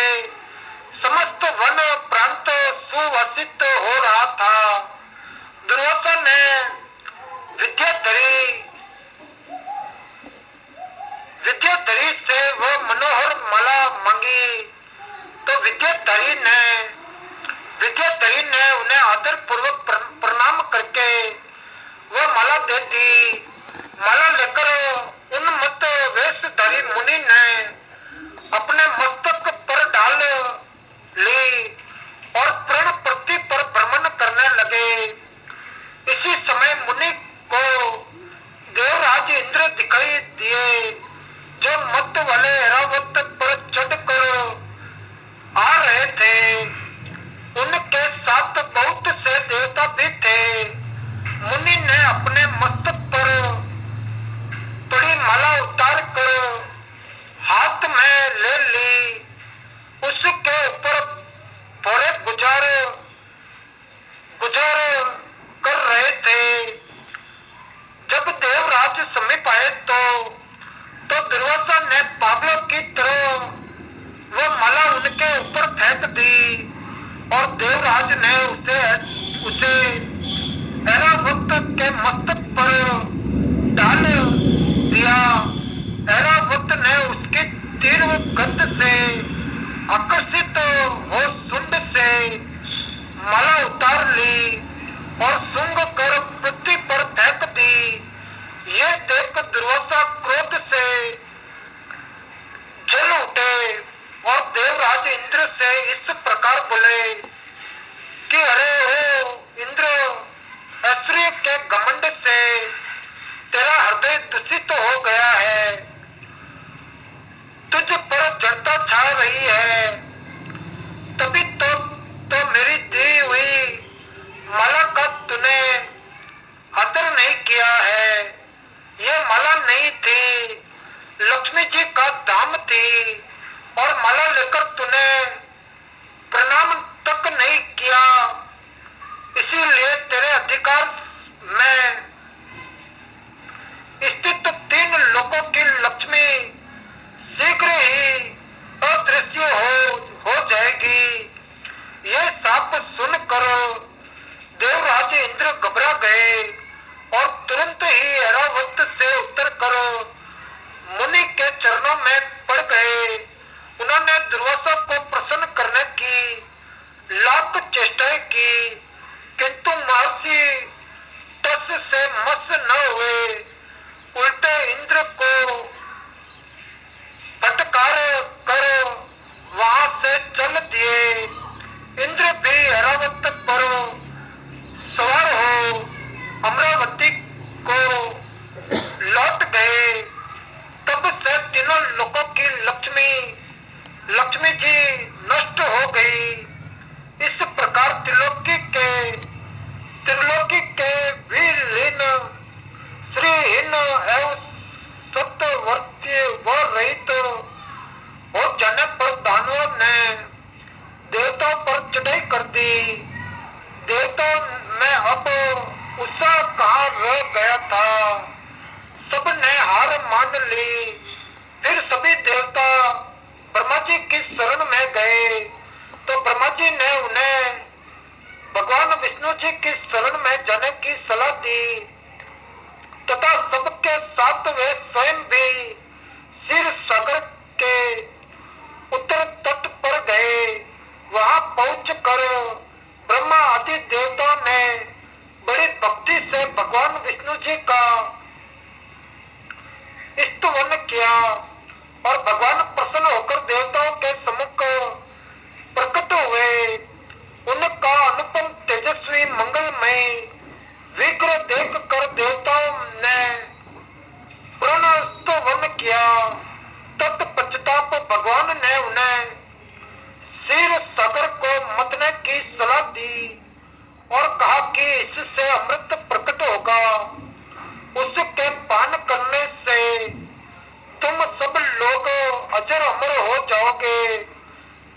समस्त वन प्रांत सुवासित हो रहा था। दुर्वासा ने विद्याधरी से वह मनोहर माला मांगी तो विद्याधरी ने उन्हें आदर पूर्वक प्रणाम करके वह माला दे दी। माला लेकर उन्मत्त वेशधारी मुनि ने अपने मस्तक पर डाल ली और प्रण पृथ्वी पर भ्रमण करने लगे। इसी समय मुनि को देवराज इंद्र दिखाई दिए, जो मत वाले ऐरावत पर चढ़कर आ रहे थे। उनके साथ बहुत से देवता भी थे। मुनि ने अपने मस्तक पर पड़ी माला उतार कर हाथ में ले ली। उसके ऊपर थोड़े गुजार कर रहे थे। जब देवराज समीप आए तो दुर्वासा ने पागलों की तरह वह माला उनके ऊपर फेंक दी और देवराज ने उसे ऐरावत के मस्तक पर डाल दिया। ऐरावत ने उसकी तीव्र गंध से आकर्षित हो सुंड से माला उतार ली और सूंघ कर पृथ्वी पर फेंक दी। ये देख दुर्वासा क्रोध से जल उठे और देवराज इंद्र से इस प्रकार बोले कि अरे ओ इंद्र, ऐश्वर्य के घमंड से तेरा हृदय दूषित हो गया है। तुझ पर जड़ता छा रही है। तभी तो मेरी दी हुई माला का तूने आदर नहीं किया है। यह माला नहीं थी, लक्ष्मी जी का धाम थी और माला लेकर तूने प्रणाम तक नहीं किया। इसीलिए तेरे अधिकार में स्थित 3 लोगों की लक्ष्मी शीघ्र ही अदृश्य हो जाएगी। यह शाप सुनकर देवराज इंद्र घबरा गए और तुरंत ही ऐरावत से उतर कर मुनि के चरणों में पड़ गए। उन्होंने दुर्वासा को प्रसन्न करने की लाख चेष्टाएं की, किंतु महर्षि तस से मस न हुए। उल्टे इंद्र को फटकार कर वहां से चल दिए। इंद्र भी ऐरावत पर सवार हो अमरावती को लौट गए। तब से तीनों लोगों की लक्ष्मी जी नष्ट हो गई। इस प्रकार त्रिलोकी के वीरहीन, श्रीहीन एवं सत्यवर्ती व रहित हो जाने पर दानवों ने देवताओं पर चढ़ाई कर दी। देवताओं में अब उत्साह कहाँ रह गया था। सबने हार मान ली। फिर सभी देवता ब्रह्मा जी की शरण में गए तो ब्रह्मा जी ने उन्हें भगवान विष्णु जी की शरण में जाने की सलाह दी तथा सबके साथ वे स्वयं भी क्षीर सागर के उत्तर तट पर गए। वहां पहुंचकर ब्रह्मा आदि देवताओं ने बड़ी भक्ति से भगवान विष्णु जी का स्तवन किया और भगवान प्रसन्न होकर देवताओं के सम्मुख प्रकट हुए। उनका अनुपम तेजस्वी मंगलमय विग्रह देख कर देवताओं ने प्रणस्तवन किया। तत्पश्चात भगवान ने उन्हें क्षीर सागर को मतने की सलाह दी और कहा कि इससे अमृत प्रकट होगा। उसके पान करने से तुम सब लोग अजर अमर हो जाओगे,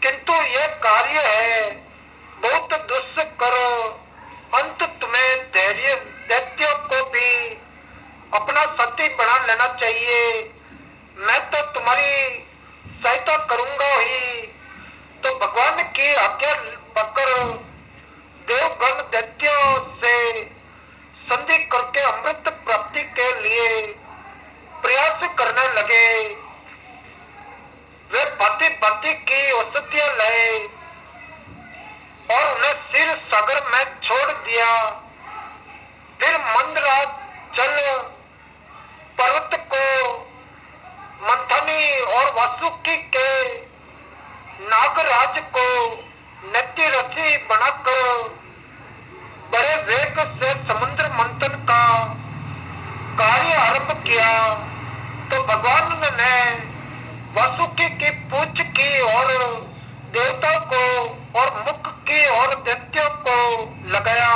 किंतु यह कार्य है बहुत दुष्कर। अंत तुम्हें दैत्यों को भी अपना सत्य पति बना लेना चाहिए। मैं तो तुम्हारी सहायता करूंगा ही। तो भगवान की आज्ञा पाकर देवगण दैत्यों से संधि करके अमृत प्राप्ति के लिए प्रयास करने लगे। वे भांति भांति की औषधियां लाए और उन्हें क्षीर सागर में छोड़ दिया। फिर मंदराज जल पर्वत को मंथनी और वासुकी के नागराज को नदी रसी बनाकर बड़े वेग से समुद्र मंथन का कार्य आरंभ किया। तो भगवान ने वासुकी की पूंछ की और देवताओं को और मुख की और दैत्यों को लगाया।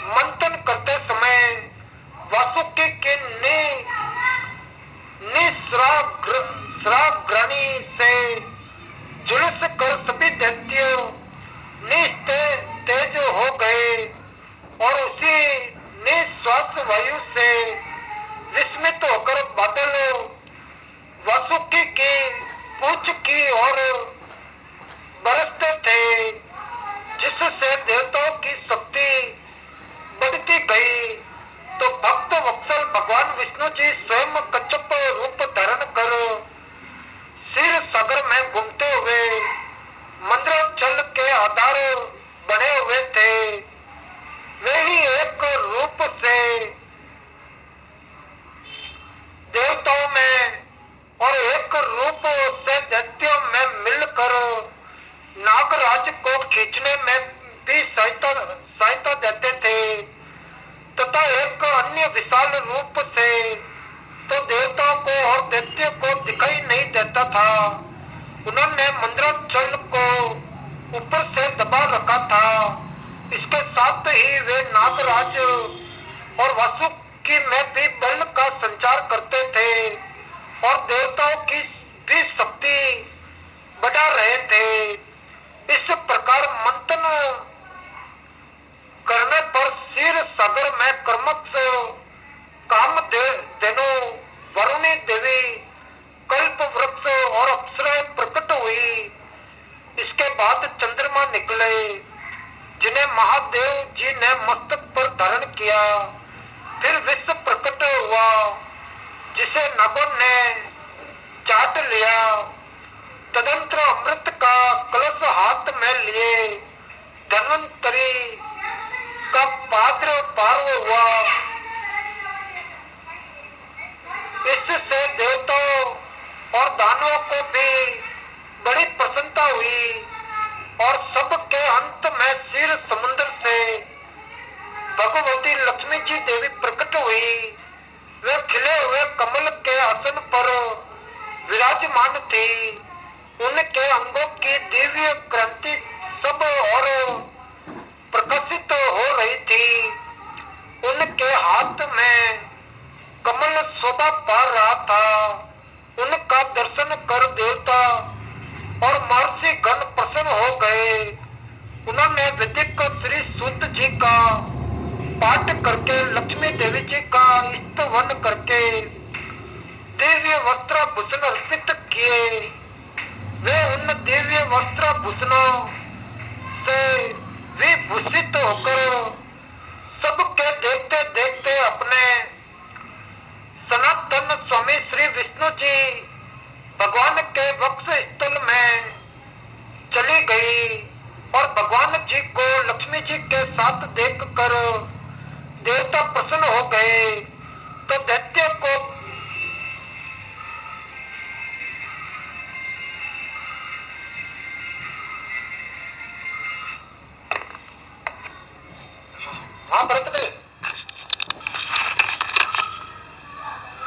मंथन करते समय वासुकी के निस्राग्राणी से जुलूस कर सभी दैत्य तेज हो गए और उसी निश्वास वायु से विस्मित होकर बादल वासुकी की पूंछ की ओर बरसते थे, जिससे देवताओं की शक्ति बढ़ती गई। तो भक्त वत्सल भगवान विष्णु जी स्वयं कच्छप रूप धारण कर क्षीर सागर में घूमते हुए मंद्राचल के आधार बने हुए थे। वे ही एक रूप से देवताओं में और एक रूप से दैत्यों में मिलकर नागराज को खींचने में भी सहायता देते थे तथा एक अन्य विशाल रूप से तो देवताओं को और दैत्यों को दिखाई नहीं देता था। उन्होंने मंदराचल को ऊपर से दबा रखा था। इसके साथ ही वे नागराज और वासुकी में भी बल का संचार करते थे और देवताओं की भी शक्ति बढ़ा रहे थे। इस प्रकार मंथन करने पर क्षीर सागर में कर्मठ कामधेनु वरुणी देवी कल्प वृक्ष और अप्सराएं प्रकट हुई। इसके बाद चंद्रमा निकले जिन्हें महादेव जी ने मस्तक पर धारण किया। फिर विश्व प्रकट हुआ जिसे नागों ने चाट लिया। तदंतर अमृत का कलश हाथ में लिए धन्वंतरी का पात्र पार हुआ। इससे देवताओं और दानवों को भी बड़ी प्रसन्नता हुई और सबके अंत में क्षीर समुद्र से भगवती लक्ष्मी जी देवी प्रकट हुई। वे खिले हुए कमल के आसन पर विराजमान थी। उनके अंगों की दिव्य क्रांति सब और प्रकाशित हो रही थी। उनके हाथ में कमल शोभा पा रहा था। उनका दर्शन कर देवता और महर्षि गण प्रसन्न हो गए। उन्होंने वैदिक श्री सूत जी का पाठ करके लक्ष्मी देवी जी का स्तवन करके दिव्य वस्त्राभूषण अर्पित किए। वे उन दिव्य वस्त्राभूषणों से विभूषित होकर सबके देखते देखते अपने सनातन स्वामी श्री विष्णु जी भगवान के वक्ष स्थल में चली गई और भगवान जी को लक्ष्मी जी के साथ देखकर